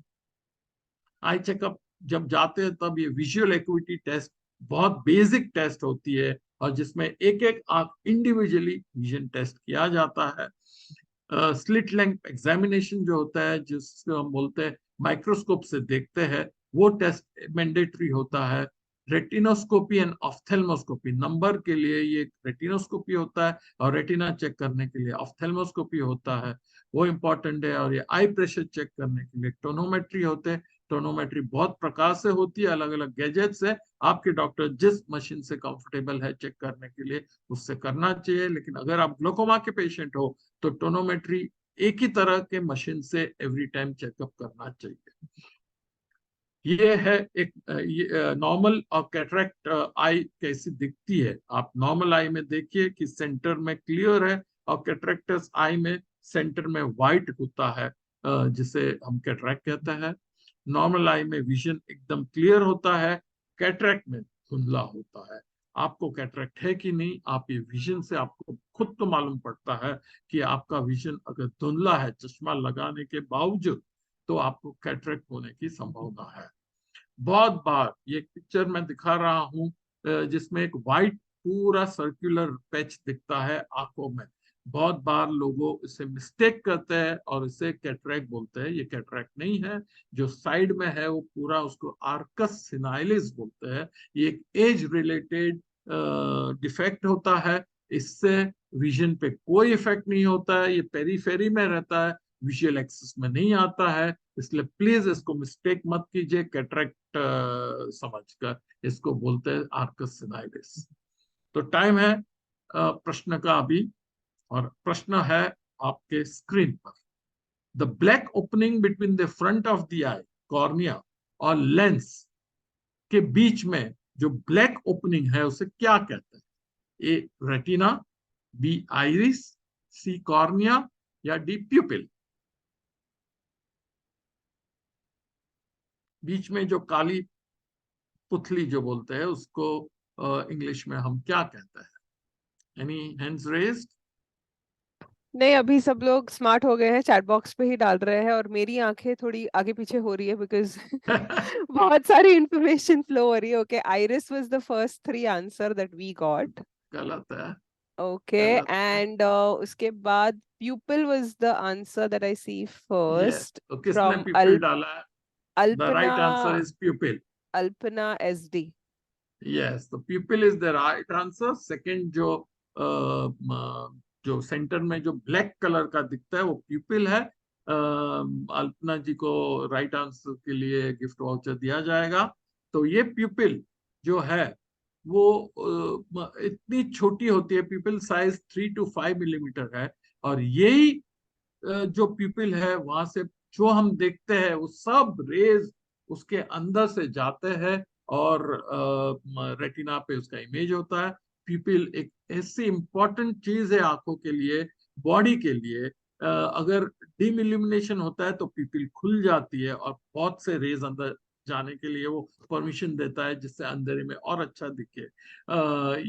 आई चेकअप जब जाते हैं तब ये विजुअल एक्यूटी टेस्ट बहुत बेसिक टेस्ट होती है और जिसमें एक एक आंख इंडिविजुअली विजन टेस्ट किया जाता है। स्लिट लेंथ एग्जामिनेशन जो होता है, जिसको हम बोलते हैं माइक्रोस्कोप से देखते हैं, वो टेस्ट मैंडेटरी होता है। रेटिनोस्कोपी एंड ऑफ्थेल्मोस्कोपी, नंबर के लिए ये रेटिनोस्कोपी होता है और रेटिना चेक करने के लिए ऑफ्थेल्मोस्कोपी होता है, वो इंपॉर्टेंट है। और ये आई प्रेशर चेक करने के लिए टोनोमेट्री होते हैं। टोनोमेट्री बहुत प्रकार से होती है, अलग अलग गैजेट्स है, आपके डॉक्टर जिस मशीन से कंफर्टेबल है चेक करने के लिए उससे करना चाहिए। लेकिन अगर आप ग्लोकोमा के पेशेंट हो तो टोनोमेट्री एक ही तरह के मशीन से एवरी टाइम चेकअप करना चाहिए। ये है एक नॉर्मल और कैटरेक्ट आई कैसी दिखती है। आप नॉर्मल आई में देखिए कि सेंटर में क्लियर है और कैटरेक्टस आई में सेंटर में व्हाइट होता है, जिसे हम कैटरेक्ट कहते हैं। नॉर्मल आई में विजन एकदम क्लियर होता है, कैटरेक्ट में धुंधला होता है। आपको कैटरेक्ट है कि नहीं, आप ये विजन से आपको खुद तो मालूम पड़ता है कि आपका विजन अगर धुंधला है चश्मा लगाने के बावजूद तो आपको कैटरेक्ट होने की संभावना है। बहुत बार ये पिक्चर मैं दिखा रहा हूँ जिसमें एक वाइट पूरा सर्कुलर पैच दिखता है आंखों में। बहुत बार लोगों इसे मिस्टेक करते हैं और इसे कैटरेक्ट बोलते हैं। ये कैटरेक्ट नहीं है, जो साइड में है वो पूरा उसको आर्कस सिनाइलिस बोलते हैं। ये एक एज रिलेटेड डिफेक्ट होता है, इससे विजन पे कोई इफेक्ट नहीं होता है, ये पेरीफेरी में रहता है, विजुअल एक्सिस में नहीं आता है। इसलिए प्लीज इसको मिस्टेक मत कीजिए कैटरेक्ट समझकर, इसको बोलते हैं आर्कस सिनाइलिस। तो टाइम है प्रश्न का अभी, और प्रश्न है आपके स्क्रीन पर। The black opening between the front of the I, cornea और लेंस के बीच में जो ब्लैक ओपनिंग है उसे क्या कहते हैं? ए रेटिना, बी आइरिस, सी कॉर्निया या डी प्यूपिल। बीच में जो काली पुतली जो बोलते हैं उसको इंग्लिश में हम क्या कहते हैं? Any hands raised? नहीं, अभी सब लोग स्मार्ट हो गए हैं, चैट बॉक्स पे ही डाल रहे हैं और मेरी आंखें थोड़ी आगे पीछे हो रही है बिकॉज बहुत सारी इंफॉर्मेशन फ्लो हो रही है। Okay, iris was the first 3 answer that we got. गलत है, ओके, गलत है। एंड उसके बाद pupil was the answer that I see yes, first तो किसने from प्यूपिल डाला है? The right answer Alpana is pupil. Alpana SD. Yes, तो pupil is the right answer. Second जो जो सेंटर में जो ब्लैक कलर का दिखता है वो प्यूपिल है। अल्पना जी को राइट आंसर के लिए गिफ्ट वाउचर दिया जाएगा। तो ये प्यूपिल जो है वो इतनी छोटी होती है, प्यूपिल साइज 3 to 5 मिलीमीटर है। और यही जो प्यूपिल है वहां से जो हम देखते हैं वो सब रेज उसके अंदर से जाते हैं और रेटिना पे उसका इमेज होता है। प्यूपिल एक ऐसी इंपॉर्टेंट चीज है आंखों के लिए, बॉडी के लिए। अगर डिमिल्यूमिनेशन होता है तो प्यूपिल खुल जाती है और बहुत से रेज अंदर जाने के लिए वो परमिशन देता है, जिससे अंधेरे में और अच्छा दिखे।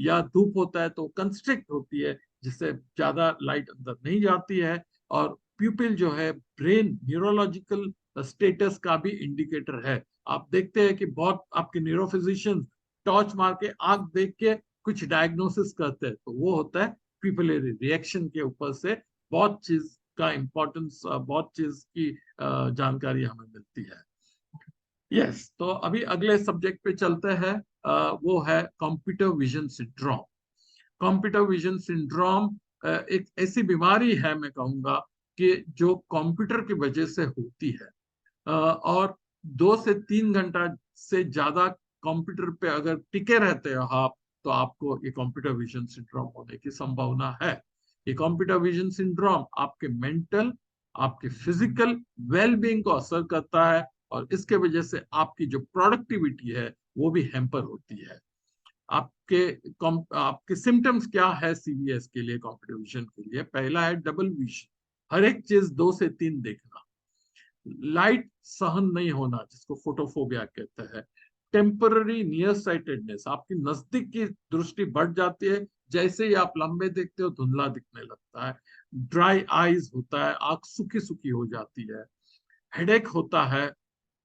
या धूप होता है तो कंस्ट्रिक्ट होती है, जिससे ज्यादा लाइट अंदर नहीं जाती है। और प्यूपिल जो है ब्रेन न्यूरोलॉजिकल स्टेटस का भी इंडिकेटर है। आप देखते हैं कि बहुत आपके न्यूरोफिजिशियंस टॉर्च मार के आंख देख के कुछ डायग्नोसिस करते हैं, तो वो होता है प्यूपिलरी रिएक्शन के ऊपर से बहुत चीज का इंपॉर्टेंस, बहुत चीज की जानकारी हमें मिलती है। यस, तो अभी अगले सब्जेक्ट पे चलते हैं। वो है computer vision syndrome. Computer vision syndrome एक ऐसी बीमारी है, मैं कहूंगा, कि जो कंप्यूटर की वजह से होती है। और 2 से 3 घंटा से ज्यादा कंप्यूटर पे अगर टिके रहते हो आप, तो आपको ये कंप्यूटर विजन सिंड्रोम होने की संभावना है। ये कंप्यूटर विजन सिंड्रोम आपके मेंटल, आपके फिजिकल वेलबींग को असर करता है, और इसके वजह से आपकी जो प्रोडक्टिविटी है वो भी हैम्पर होती है। आपके सिम्टम्स क्या है सीवीएस के लिए, कंप्यूटर विजन के लिए? पहला है डबल विजन, हर एक चीज 2 से 3 देखना। लाइट सहन नहीं होना, जिसको फोटोफोबिया कहते हैं। टेम्पररी नियर साइटेडनेस, आपकी नजदीक की दृष्टि बढ़ जाती है, जैसे ही आप लंबे देखते हो धुंधला दिखने लगता है। ड्राई आईज होता है, आंख सूखी सूखी हो जाती है। हेडेक होता है,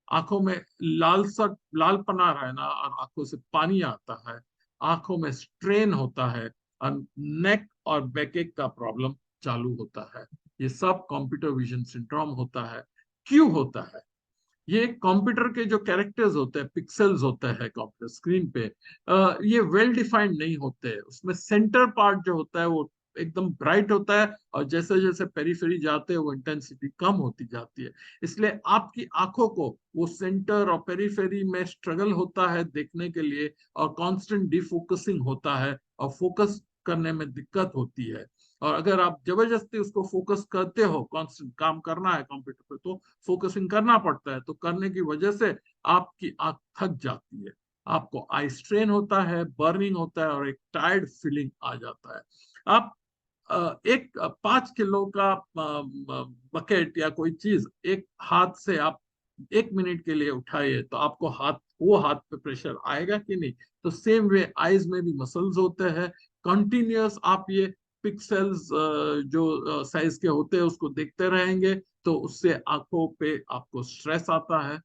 आंखों में लालपना रहना और आंखों से पानी आता है। आंखों में स्ट्रेन होता है और नेक और बैकएक का प्रॉब्लम चालू होता है। ये सब कंप्यूटर विजन सिंड्रोम होता है। क्यों होता है? ये कंप्यूटर के जो कैरेक्टर्स होते हैं, पिक्सेल्स होते हैं कंप्यूटर स्क्रीन पे, ये वेल डिफाइंड नहीं होते। उसमें सेंटर पार्ट जो होता है वो एकदम ब्राइट होता है, और जैसे जैसे पेरिफेरी जाते हैं वो इंटेंसिटी कम होती जाती है। इसलिए आपकी आंखों को वो सेंटर और पेरिफेरी में स्ट्रगल होता है देखने के लिए, और कांस्टेंट डिफोकसिंग होता है और फोकस करने में दिक्कत होती है। और अगर आप जबरदस्ती उसको फोकस करते हो, कांस्टेंट काम करना है कंप्यूटर पे, तो फोकसिंग करना पड़ता है। तो करने की वजह से आपकी आंख थक जाती है, आपको आई स्ट्रेन होता है, बर्निंग होता है, और एक टायर्ड फीलिंग आ जाता है। आप एक 5 किलो का बकेट या कोई चीज एक हाथ से आप 1 मिनट के लिए उठाइए, तो आपको वो हाथ पे प्रेशर आएगा कि नहीं? तो सेम वे आईज में भी मसल्स होते हैं। कंटिन्यूअस आप ये पिक्सेल्स जो साइज के होते हैं उसको देखते रहेंगे, तो उससे आंखों पे आपको स्ट्रेस आता है।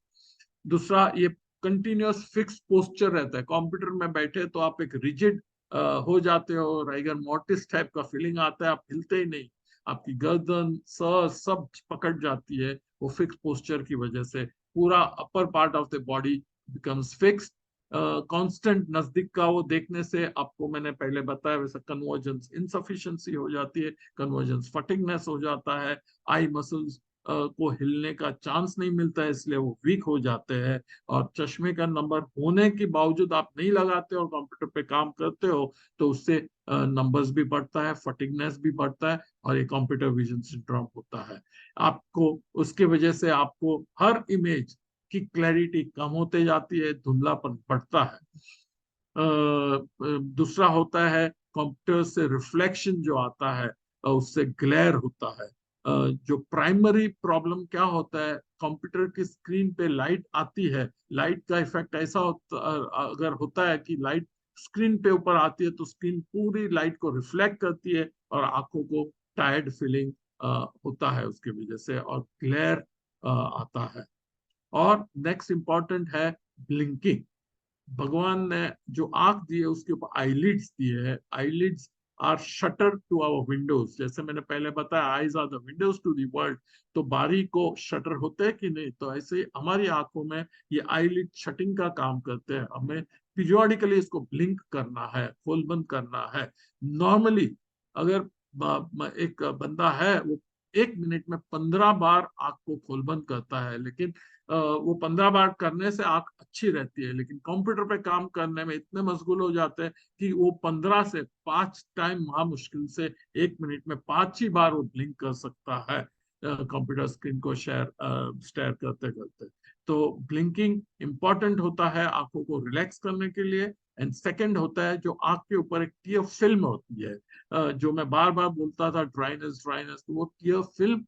दूसरा, ये कंटिन्यूअस फिक्स पोस्चर रहता है। कंप्यूटर में बैठे तो आप एक रिजिड हो जाते हो, राइगर मोर्टिस टाइप का फीलिंग आता है, आप हिलते ही नहीं। आपकी गर्दन, सर सब पकड़ जाती है वो फिक्स पोस्चर की वजह से। पूरा upper part of the body becomes fixed. Constant नजदीक का वो देखने से आपको, मैंने पहले बताया वैसे, कन्वर्जेंस इनसफिशिएंसी हो जाती है, कन्वर्जेंस फटिगनेस हो जाता है। आई मसल्स को हिलने का चांस नहीं मिलता है, इसलिए वो वीक हो जाते हैं। और चश्मे का नंबर होने के बावजूद आप नहीं लगाते और कंप्यूटर पे काम करते हो, तो उससे नंबर्स भी बढ़ता है, फटिगनेस भी बढ़ता है, और ये कंप्यूटर विजन सिंड्रोम होता है। आपको उसके वजह से आपको हर इमेज की क्लैरिटी कम होते जाती है, धुंधलापन बढ़ता है। दूसरा होता है कंप्यूटर से रिफ्लेक्शन जो आता है, उससे ग्लेयर होता है। जो प्राइमरी प्रॉब्लम क्या होता है, कंप्यूटर की स्क्रीन पे लाइट आती है, लाइट का इफेक्ट ऐसा होता, अगर होता है कि लाइट स्क्रीन पे ऊपर आती है तो स्क्रीन पूरी लाइट को रिफ्लेक्ट करती है, और आंखों को टायर्ड फीलिंग होता है उसकी वजह से, और ग्लेयर आता है। और नेक्स्ट इंपॉर्टेंट है ब्लिंकिंग। भगवान ने जो आंख दी है उसके ऊपर आईलिड्स दिए हैं। Eyelids are shutter to our windows. जैसे मैंने पहले बताया, eyes are the windows to the world. तो बारी को शटर होते हैं कि नहीं? तो ऐसे हमारी आंखों में ये आईलिड शटिंग का काम करते हैं, हमें पीरियोडिकली इसको ब्लिंक करना है, खोल बंद करना है। नॉर्मली अगर एक बंदा है वो 1 मिनट में 15 बार आंख को खोल बंद करता है, लेकिन वो 15 बार करने से आंख अच्छी रहती है, लेकिन कंप्यूटर पे काम करने में इतने मशगूल हो जाते हैं कि वो 15 से 5 टाइम मुश्किल से 1 मिनट में 5 ही बार वो ब्लिंक कर सकता है कंप्यूटर स्क्रीन को स्टेयर करते करते। तो ब्लिंकिंग इंपॉर्टेंट होता है आंखों को रिलैक्स करने के लिए। एंड सेकंड होता है जो आंख के ऊपर एक टीयर फिल्म होती है, जो मैं बार बार बोलता था ड्राइनेस ड्राइनेस, तो वो टीयर फिल्म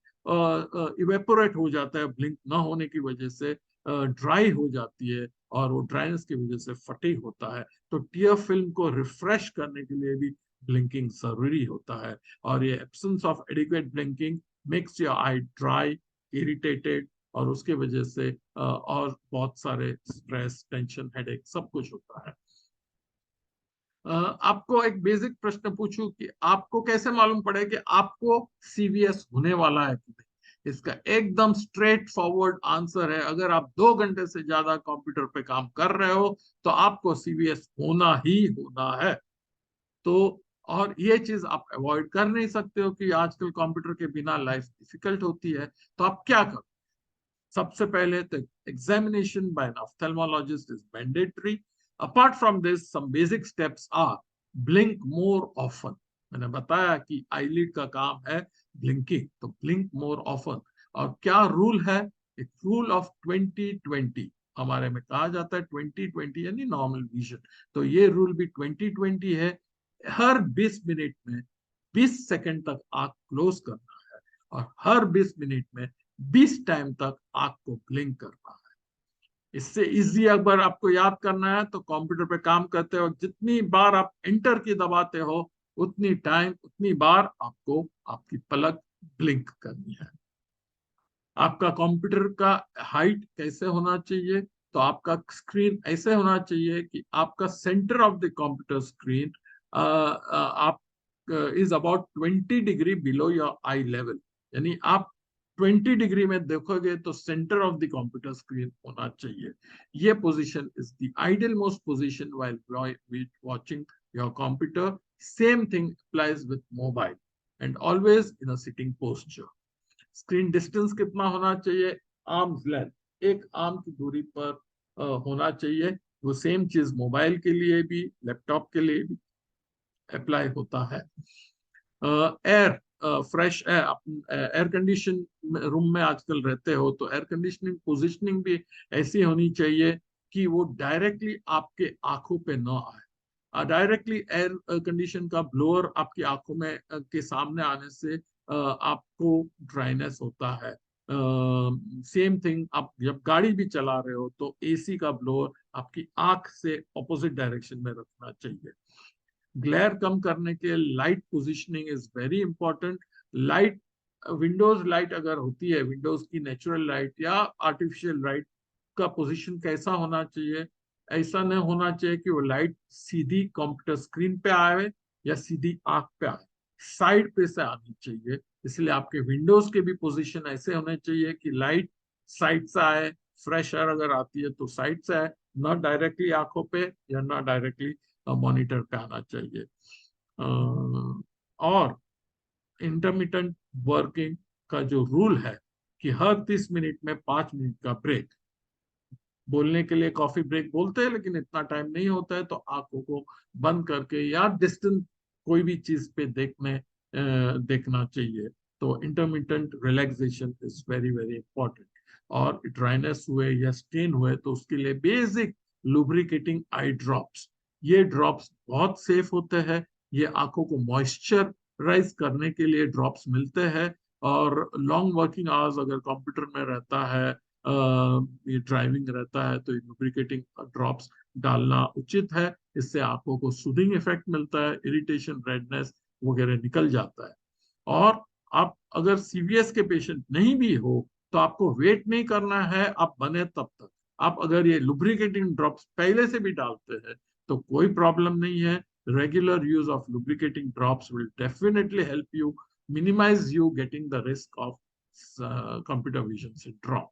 इवेपोरेट हो जाता है ब्लिंक ना होने की वजह से, ड्राई हो जाती है और वो ड्राइनेस की वजह से फटीग होता है। तो टीयर फिल्म को रिफ्रेश करने के लिए भी ब्लिंकिंग जरूरी होता है। और ये absence of adequate blinking makes your I dry, irritated, और उसके वजह से और बहुत सारे स्ट्रेस, टेंशन, हेडेक सब कुछ होता है। आपको एक बेसिक प्रश्न पूछूं कि आपको कैसे मालूम पड़े कि आपको सीवीएस होने वाला है कि नहीं? इसका एकदम स्ट्रेट फॉरवर्ड आंसर है, अगर आप 2 घंटे से ज्यादा कंप्यूटर पे काम कर रहे हो तो आपको सीवीएस होना ही होना है। तो और ये चीज आप अवॉइड कर नहीं सकते हो कि आजकल कंप्यूटर के बिना लाइफ डिफिकल्ट होती है। तो आप क्या करो? सबसे पहले तो examination by an ophthalmologist is mandatory. Apart from this some basic steps are blink more often. मैंने बताया कि आईलिड का काम है ब्लिंकिंग, तो ब्लिंक मोर ऑफन। और क्या रूल है? एक रूल ऑफ 2020 हमारे में कहा जाता है, 2020 यानी नॉर्मल विजन। तो ये रूल भी 2020 है। हर 20 मिनट में 20 सेकंड तक आंख क्लोज करना है और हर 20 मिनट में 20 टाइम तक आंख को ब्लिंक करना है। इससे इजी अगर आपको याद करना है तो कंप्यूटर पे काम करते वक्त जितनी बार आप एंटर की दबाते हो उतनी टाइम, उतनी बार आपको आपकी पलक ब्लिंक करनी है। आपका कंप्यूटर का हाइट कैसे होना चाहिए? तो आपका स्क्रीन ऐसे होना चाहिए कि आपका centre of the computer screen आप is about 20 degree below your eye level. यानी आप 20 डिग्री में देखोगे तो centre of the computer screen होना चाहिए। ये position is the ideal most position while watching your computer. Same thing applies with mobile and always in a sitting posture. Screen distance कितना होना चाहिए? आर्म्स लेंथ, एक आर्म की दूरी पर होना चाहिए। वो सेम चीज मोबाइल के लिए भी, लैपटॉप के लिए भी अप्लाई होता है। Air, fresh air condition room में आजकल रहते हो तो एयर कंडीशनिंग पोजिशनिंग भी ऐसी होनी चाहिए कि वो डायरेक्टली आपके आंखों पे ना आए। डायरेक्टली एयर कंडीशन का ब्लोअर आपकी आंखों में के सामने आने से आपको ड्राइनेस होता है। सेम थिंग आप जब गाड़ी भी चला रहे हो तो एसी का ब्लोअर आपकी आंख से ऑपोजिट डायरेक्शन में रखना चाहिए। ग्लेयर कम करने के light positioning is very important. Light, Windows light अगर होती है, विंडोज की नेचुरल लाइट या आर्टिफिशियल लाइट का पोजीशन कैसा होना चाहिए? ऐसा नहीं होना चाहिए कि वो लाइट सीधी कंप्यूटर स्क्रीन पे आए या सीधी आंख पे आए, साइड पे से आनी चाहिए। इसलिए आपके विंडोज के भी पोजीशन ऐसे होने चाहिए कि लाइट साइड से आए, फ्रेश एयर अगर आती है तो साइड से आए, ना डायरेक्टली आंखों पे या ना डायरेक्टली मॉनिटर पे आना चाहिए। और इंटरमिटेंट वर्किंग का जो रूल है कि हर 30 मिनट में 5 मिनट का ब्रेक। बोलने के लिए कॉफी ब्रेक बोलते हैं लेकिन इतना टाइम नहीं होता है, तो आंखों को बंद करके या डिस्टेंस कोई भी चीज पे देखना चाहिए। तो intermittent relaxation is very very important. और ड्राइनेस हुए या स्टेन हुए तो उसके लिए बेसिक लुब्रिकेटिंग आई ड्रॉप्स, ये ड्रॉप्स बहुत सेफ होते हैं। ये आंखों को मॉइस्चराइज करने के लिए ड्रॉप्स मिलते हैं। और लॉन्ग वर्किंग आवर्स अगर कंप्यूटर में रहता है, ये ड्राइविंग रहता है, तो लुब्रिकेटिंग ड्रॉप्स डालना उचित है। इससे आंखों को सूदिंग इफेक्ट मिलता है, इरिटेशन, रेडनेस वगैरह निकल जाता है। और आप अगर सीवीएस के पेशेंट नहीं भी हो तो आपको वेट नहीं करना है, आप बने तब तक। आप अगर ये लुब्रिकेटिंग ड्रॉप्स पहले से भी डालते हैं तो कोई प्रॉब्लम नहीं है। Regular use of lubricating drops will definitely help you minimize you getting the risk of computer vision syndrome.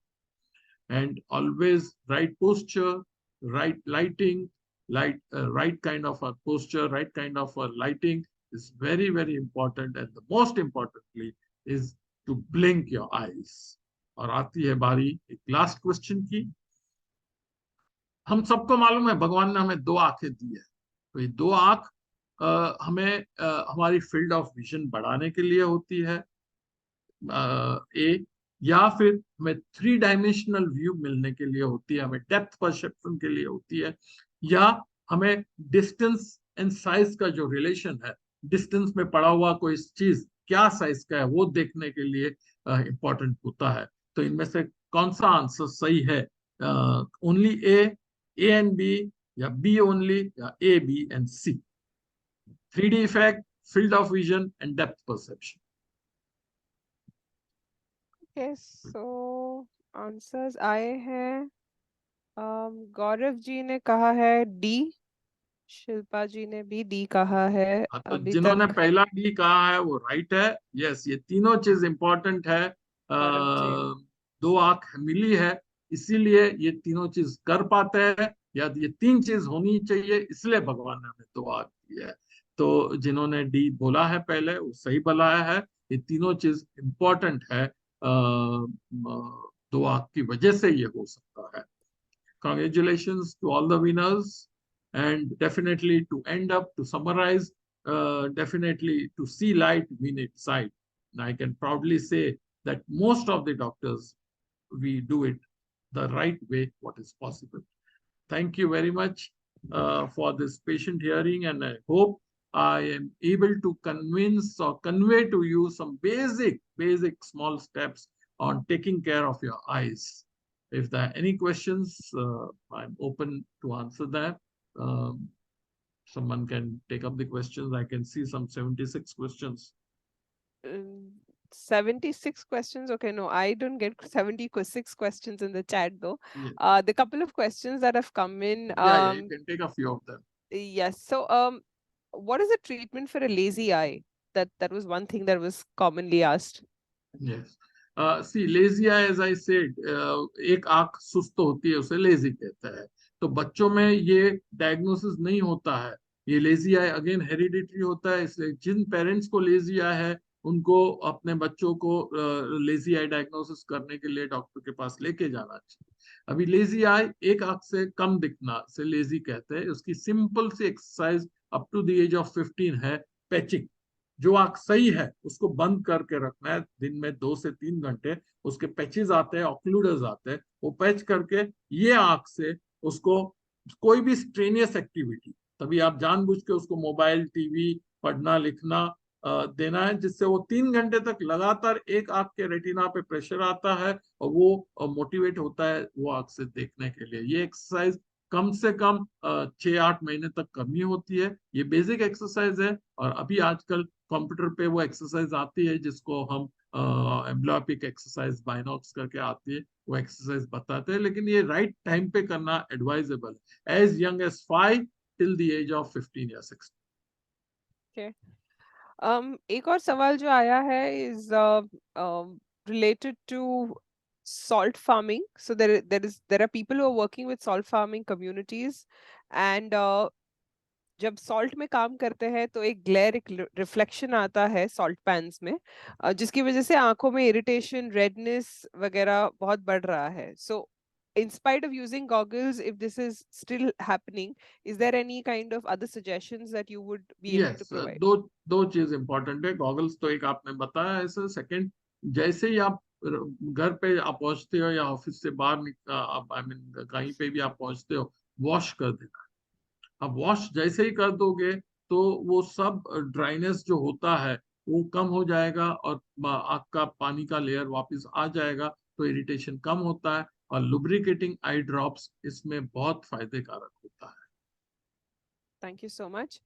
And always right posture, right lighting, right kind of a posture, right kind of a lighting is very, very important. And the most importantly is to blink your eyes. और आती है बारी एक last question की। हम सबको मालूम है भगवान ने हमें 2 आंखें दी है, तो ये 2 आंख हमें हमारी फील्ड ऑफ विजन बढ़ाने के लिए होती है, ए, या फिर हमें 3 डायमेंशनल व्यू मिलने के लिए होती है, हमें डेप्थ परसेप्शन के लिए होती है, या हमें डिस्टेंस एंड साइज का जो रिलेशन है, डिस्टेंस में पड़ा हुआ कोई चीज क्या साइज का है वो देखने के लिए इंपॉर्टेंट होता है। तो इनमें से कौन सा आंसर सही है? ओनली ए एंड बी, या बी ओनली, या A B and C? 3D effect, field of vision and depth perception. Okay, so answers आए हैं। गौरव जी ने कहा है डी, शिल्पा जी ने भी डी कहा है। तो अभी जिन्होंने तक पहला डी कहा है वो राइट है। यस, ये तीनों चीज इंपॉर्टेंट है। गौरव जी 2 आंख मिली है इसीलिए ये तीनों चीज कर पाते हैं, या ये 3 चीज होनी चाहिए इसलिए भगवान ने हमें 2 आंख दी है। तो जिन्होंने डी बोला है पहले वो सही बोला है, ये तीनों चीज इंपॉर्टेंट है। 2 आंख की वजह से ये हो सकता है। Congratulations to all the winners. And definitely to end up, to summarize, definitely to see light, we need sight. And I can proudly say that most of the doctors, we do it the right way, what is possible. Thank you very much for this patient hearing, and I hope I am able to convince or convey to you some basic small steps on taking care of your eyes. If there are any questions, I'm open to answer that. Someone can take up the questions. I can see some 76 questions. 76 questions. Okay, no, I don't get 76 questions in the chat though. Yeah. The couple of questions that have come in. Yeah, you can take a few of them. Yes. So, what is the treatment for a lazy eye? That was one thing that was commonly asked. Yes. See, lazy eye, as I said, एक आंख सुस्त होती है उसे lazy कहते हैं। तो बच्चों में ये डायग्नोसिस नहीं होता है। ये लेजी आई अगेन हेरिडिटरी होता है, इसलिए जिन पेरेंट्स को लेजी आई है उनको अपने बच्चों को लेजी आई डायग्नोसिस करने के लिए डॉक्टर के पास लेके जाना चाहिए। अभी लेजी आई एक आंख से कम दिखना से लेजी कहते हैं। उसकी सिंपल सी exercise up to the age of 15 है पैचिंग। जो आंख सही है उसको बंद करके रखना है, दिन में 2 से 3 घंटे उसके पैचेस आते हैं, ऑक्लूडर्स आते हैं, वो पैच करके ये आंख से उसको कोई भी स्ट्रेनियस एक्टिविटी, तभी आप जानबूझ के उसको मोबाइल, टीवी, पढ़ना, लिखना देना है, जिससे वो 3 घंटे तक लगातार एक आंख के रेटिना पे प्रेशर आता है और वो मोटिवेट होता है वो आंख से देखने के लिए। ये एक्सरसाइज कम से कम 6-8 महीने तक करनी होती है। ये बेसिक एक्सरसाइज है, और अभी आजकल कंप्यूटर पे वो एक्सरसाइज आती है जिसको हम एम्ब्लियोपिक एक्सरसाइज बाइनॉक्स करके आती है, वो एक्सरसाइज बताते हैं। लेकिन ये राइट टाइम पे करना एडवाइजेबल है, as young as 5 till the age of 15 या 16। एक और सवाल जो आया है is related to salt farming. So there are people who are working with salt farming communities, and जब सॉल्ट में काम करते हैं तो एक ग्लेयर, एक रिफ्लेक्शन आता है सॉल्ट पैन्स में, जिसकी वजह से आंखों में इरिटेशन, रेडनेस वगैरह बहुत बढ़ रहा है। सो in spite of using goggles, if this is still happening, is there any kind of other suggestions that you would be able to provide? दो चीज इंपॉर्टेंट है। गॉगल्स तो एक आपने बताया ऐसा। सेकंड, जैसे ही आप घर पे आप पहुंचते हो या ऑफिस से बाहर आई मीन कहीं पे भी आप पहुंचते हो, वॉश कर देना। अब वॉश जैसे ही कर दोगे तो वो सब ड्राइनेस जो होता है वो कम हो जाएगा और आंख का पानी का लेयर वापस आ जाएगा, तो इरिटेशन कम होता है। और लुब्रिकेटिंग आई ड्रॉप्स इसमें बहुत फायदे कारक होता है। Thank you so much.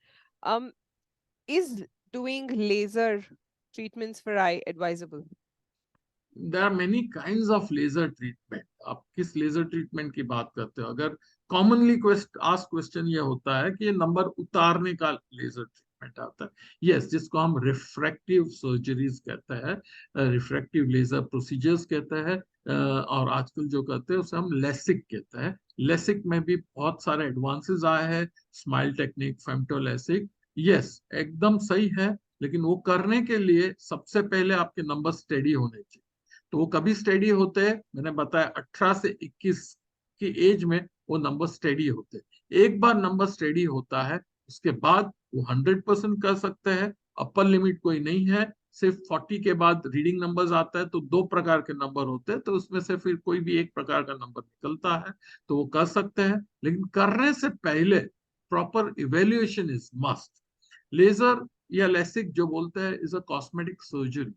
Is doing laser treatments for eye advisable? There are many kinds of laser treatment. आप किस लेजर ट्रीटमेंट की बात करते हो? अगर कॉमनली आस्क क्वेश्चन ये होता है कि ये नंबर उतारने का लेजर ट्रीटमेंट आता है, यस, जिसको हम रिफ्रैक्टिव सर्जरीज कहते हैं, रिफ्रैक्टिव लेजर प्रोसीजर्स कहते हैं, और आजकल जो कहते हैं उसे हम लेसिक कहते हैं। लेसिक में भी बहुत सारे एडवांसेस आए हैं, smile technique, femto LASIK. Yes, एकदम सही है, लेकिन वो करने के लिए सबसे पहले आपके नंबर स्टेडी होने चाहिए। तो वो कभी स्टेडी होते हैं, मैंने बताया 18 से 21 की एज में वो नंबर स्टेडी होते हैं। एक बार नंबर स्टेडी होता है, उसके बाद वो 100% कर सकते हैं। अपर लिमिट कोई नहीं है। सिर्फ 40 के बाद रीडिंग नंबर्स आता है, तो 2 प्रकार के नंबर होते हैं, तो उसमें से फिर कोई भी एक प्रकार का नंबर निकलता है, तो वो कर सकते हैं। लेकिन करने से पहले proper evaluation is must. Laser या लेसिक जो बोलते हैं इज अ कॉस्मेटिक सर्जरी।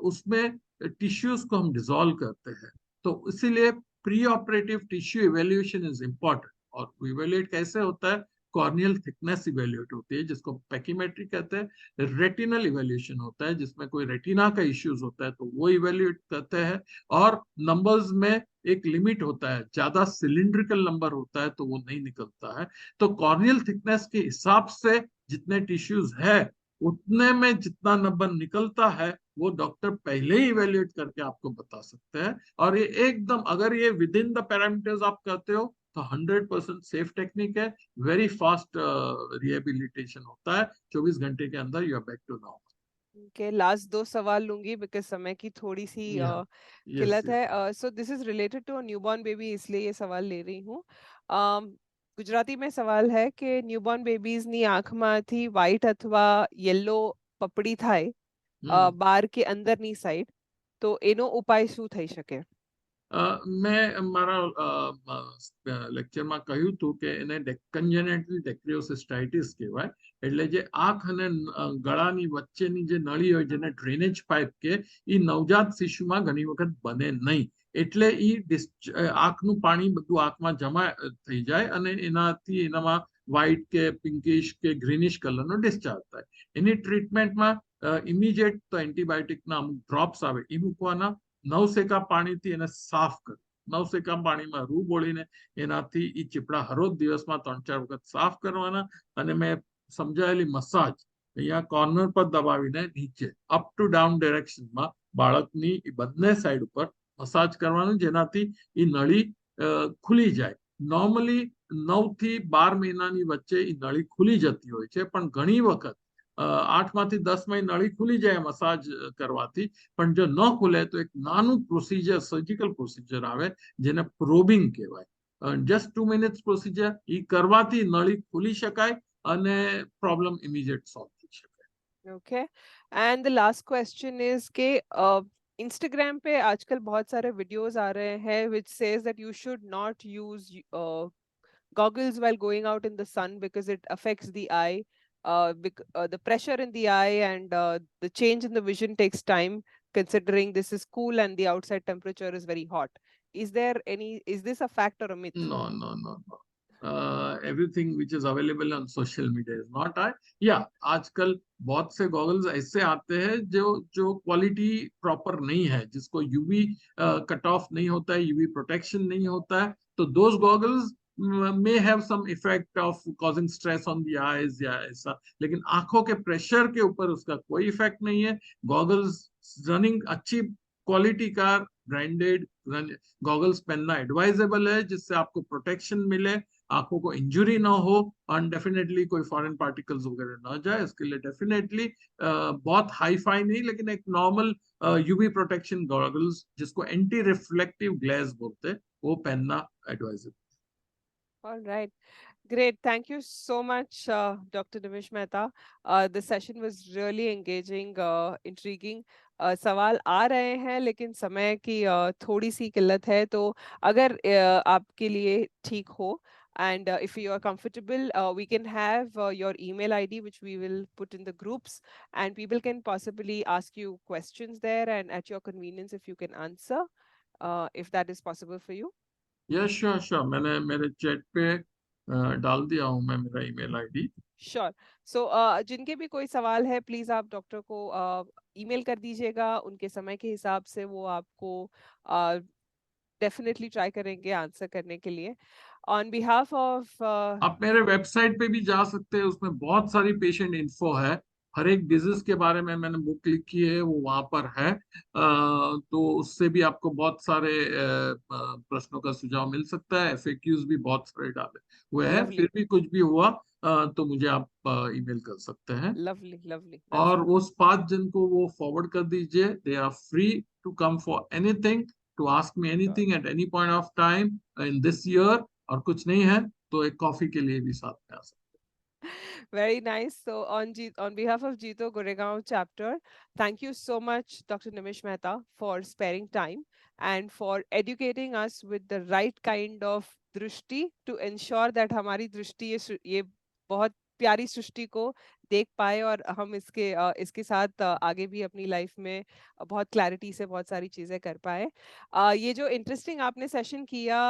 उसमें टिश्यूज को हम डिसॉल्व करते हैं, तो इसीलिए preoperative tissue evaluation is important. और इवेल्युएट कैसे होता है? कॉर्नियल थिकनेस इवेल्युएट होती है, जिसको पैकीमेट्री कहते हैं। रेटिनल इवेल्युएशन होता है, जिसमें कोई रेटिना का इश्यूज होता है तो वो इवेल्युएट करते हैं। और नंबर्स में एक लिमिट होता है, ज्यादा सिलिंड्रिकल नंबर होता है तो वो नहीं निकलता है। तो कॉर्नियल थिकनेस के हिसाब से जितने टिश्यूज है, उतने में जितना नंबर निकलता है वो डॉक्टर पहले ही इवेल्युएट करके आपको बता सकते हैं। और ये एकदम, अगर ये विद इन द पैरामीटर्स आप करते हो तो 100% सेफ टेक्निक है। वेरी फास्ट रिहेबिलिटेशन होता है, 24 घंटे के अंदर you are back to normal. के लास्ट 2 सवाल लूंगी बिकॉज समय की थोड़ी सी यस किल्लत यस। है। So this is related to newborn baby, इसलिए ये सवाल ले रही हूँ। गुजराती में सवाल है कि न्यूबॉर्न बेबीज ની આંખમાંથી વ્હાઈટ અથવા યલો પપડી થાય બાર કે અંદરની સાઈડ, તો એનો ઉપાય શું થઈ શકે? મેં મારા લેક્ચરમાં કહ્યું હતું કે એને કન્જેનેટલ ડેક્રિયોસિસ્ટાઇટિસ કહેવાય। એટલે જે આંખ અને ગળાની વચ્ચેની જે નળી હોય, જેને ડ્રેનેજ પાઇપ કે, એ નવજાત શિશુમાં ઘણી વખત બને નહીં। એટલે એ આંખનું પાણી બધું આંખમાં જમા થઈ જાય અને એનાથી એનામાં વ્હાઇટ કે પિંકિશ કે ગ્રીનિશ કલરનો ડિસ્ચાર્જ થાય। એની ટ્રીટમેન્ટમાં ઇમિડિયેટ તો એન્ટીબાયોટિકના અમુક ડ્રોપ્સ આવે એ મૂકવાના। નવસેકા પાણીથી એને સાફ કરો। નવસેકા પાણીમાં રૂ બોળીને એનાથી એ ચીપડા હરોજ દિવસમાં 3-4 વખત સાફ કરવાના। અને મેં સમજાયેલી મસાજ અહીંયા કોર્નર પર દબાવીને નીચે અપ ટુ ડાઉન ડિરેક્શનમાં બાળકની બંને સાઈડ ઉપર મસાજ કરવાનું, જેનાથી એ નળી ખુલી જાય। નોર્મલી 9 થી 12 મહિનાની વચ્ચે એ નળી ખુલી જતી હોય છે, પણ ઘણી વખત 8 માંથી 10 માં નળી ખુલી જાય મસાજ કરવાથી। પણ જો ન ખુલે તો એક નાનું પ્રોસિજર, સર્જિકલ પ્રોસિજર આવે, જેને પ્રોબિંગ કહેવાય। જસ્ટ 2 મિનિટ્સ પ્રોસિજર, એ કરવાથી નળી ખુલી શકાય અને પ્રોબ્લેમ ઇમિડિયેટ સોલ્વ થઈ શકે। Okay, and the last question is के इंस्टाग्राम पे आजकल बहुत सारे वीडियोस आ रहे हैं which says that you should not use goggles while going out in the sun because it affects the eye. The pressure in the eye and the change in the vision takes time, considering this is cool and the outside temperature is very hot. Is this a fact or a myth? No, no, no, no. Everything which is available on social media is not I. Yeah, आजकल बहुत से goggles ऐसे आते हैं जो quality proper नहीं है, जिसको यूवी कट ऑफ नहीं होता है, यूवी प्रोटेक्शन नहीं होता है, तो those goggles may have some effect of causing stress on the eyes या ऐसा। लेकिन आंखों के प्रेशर के ऊपर उसका कोई इफेक्ट नहीं है। गॉगल्स रनिंग अच्छी क्वालिटी का ब्रांडेड गॉगल्स पहनना एडवाइजेबल है, जिससे आपको प्रोटेक्शन मिले, आंखों को इंजुरी ना हो, और डेफिनेटली कोई फॉरेन पार्टिकल्स वगैरह ना जाए। इसके लिए डेफिनेटली बहुत हाई फाई नहीं, लेकिन एक नॉर्मल यूवी प्रोटेक्शन गॉगल्स, जिसको एंटी रिफ्लेक्टिव ग्लेज बोलते हैं, वो पहनना advisable. All right. Great. Thank you so much, Dr. Nimish Mehta. The session was really engaging, intriguing. सवाल आ रहे हैं लेकिन समय की थोड़ी सी किल्लत है, तो अगर आपके लिए ठीक हो and if you are comfortable, we can have your email ID, which we will put in the groups, and people can possibly ask you questions there, and at your convenience, if you can answer, if that is possible for you. Yes sure sure, मैंने मेरे chat पे डाल दिया हूँ मैं मेरा email ID. Sure. सो जिनके भी कोई सवाल है, प्लीज आप डॉक्टर को ईमेल कर दीजिएगा। उनके समय के हिसाब से वो आपको डेफिनेटली ट्राई करेंगे आंसर करने के लिए। ऑन बिहाफ ऑफ आप मेरे वेबसाइट पे भी जा सकते हैं, उसमें बहुत सारी पेशेंट इन्फो है, हर एक डिजीज के बारे में मैंने बुक लिखी है, वो वहां पर है। तो उससे भी आपको बहुत सारे प्रश्नों का सुझाव मिल सकता है। एफएक्यूज भी बहुत सारे डाले हुए हैं। लवली, फिर भी कुछ भी हुआ तो मुझे आप ईमेल कर सकते हैं। लवली, लवली, और दैट्स उस 5 जन को वो फॉरवर्ड कर दीजिए। They are free to come for anything, to ask me anything at any point of time in this year. और कुछ नहीं है तो एक कॉफी के लिए भी साथ में आ सकते very nice. So on behalf of Jito Goregaon chapter, thank you so much, Dr. Nimish Mehta, for sparing time and for educating us with the right kind of दृष्टि to ensure that हमारी दृष्टि ये बहुत प्यारी सृष्टि को देख पाए और हम इसके साथ आगे भी अपनी लाइफ में बहुत क्लैरिटी से बहुत सारी चीजें कर पाए। ये जो इंटरेस्टिंग आपने सेशन किया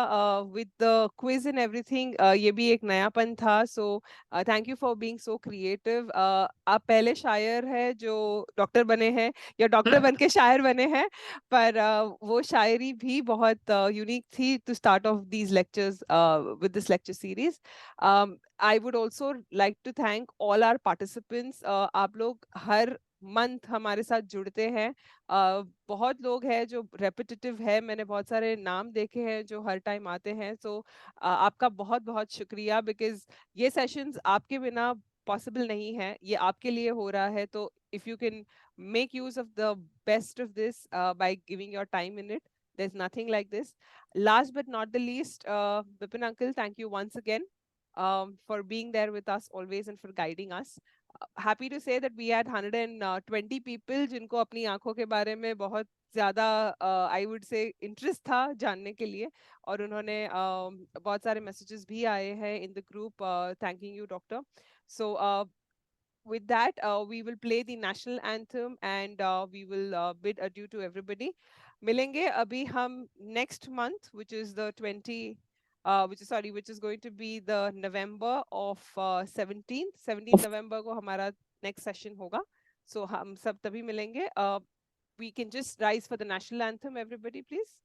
with the quiz and everything, ये भी एक नयापन था। So thank you for being so creative. आप पहले शायर हैं जो डॉक्टर बने हैं या डॉक्टर हैं। बन के शायर बने हैं, पर वो शायरी भी बहुत यूनिक थी to start off these lectures with this lecture series. I would also like to thank all our participants. आप लोग हर मंथ हमारे साथ जुड़ते हैं। बहुत लोग हैं जो रेपिटेटिव है, मैंने बहुत सारे नाम देखे हैं जो हर टाइम आते हैं। सो आपका बहुत बहुत शुक्रिया, बिकॉज ये सेशंस आपके बिना पॉसिबल नहीं है, ये आपके लिए हो रहा है। तो if you can make use of the best of this by giving your time in it, there's nothing like this. Last but not the least, Bipin uncle, thank you once again for being there with us always and for guiding us. Happy to say that we had 120 people जिनको अपनी आंखों के बारे में बहुत ज्यादा आई would से interest था जानने के लिए, और उन्होंने बहुत सारे मैसेजेस भी आए हैं in the group thanking you doctor. So with that, we will play the national anthem and we will bid adieu to everybody. मिलेंगे अभी हम next month, which is the 20, which is going to be the November of 17th November को हमारा next session होगा. So हम सब तभी मिलेंगे. We can just rise for the national anthem, everybody, please.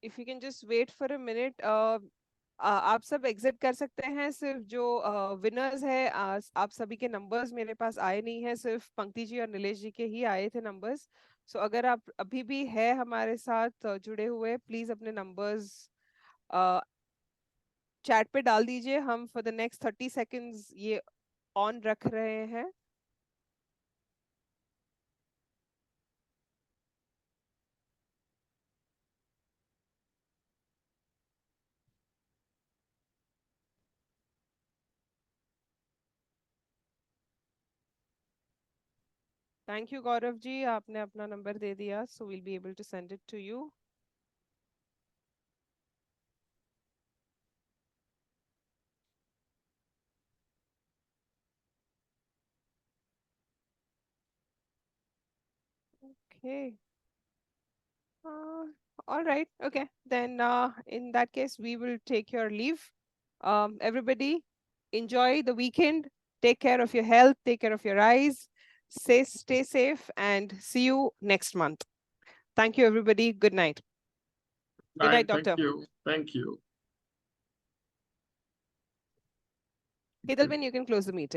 If you can just wait for a minute, आप सब exit कर सकते हैं। सिर्फ जो विनर्स है, आप सभी के नंबर्स मेरे पास आए नहीं है, सिर्फ पंक्ति जी और नीलेश जी के ही आए थे नंबर्स। सो अगर आप अभी भी है हमारे साथ जुड़े हुए, प्लीज अपने नंबर्स चैट पे डाल दीजिए। हम फॉर द नेक्स्ट 30 सेकेंड्स ये ऑन रख रहे हैं। थैंक यू गौरव जी, आपने अपना नंबर दे दिया, so will be able to send it to you. Okay. All right. Okay. Then in that case, we will take your leave. Everybody, enjoy the weekend. Take care of your health. Take care of your eyes. Stay safe, and see you next month. Thank you, everybody. Good night. Good night, Thank Doctor. you. Thank you. Hidalben, you can close the meeting.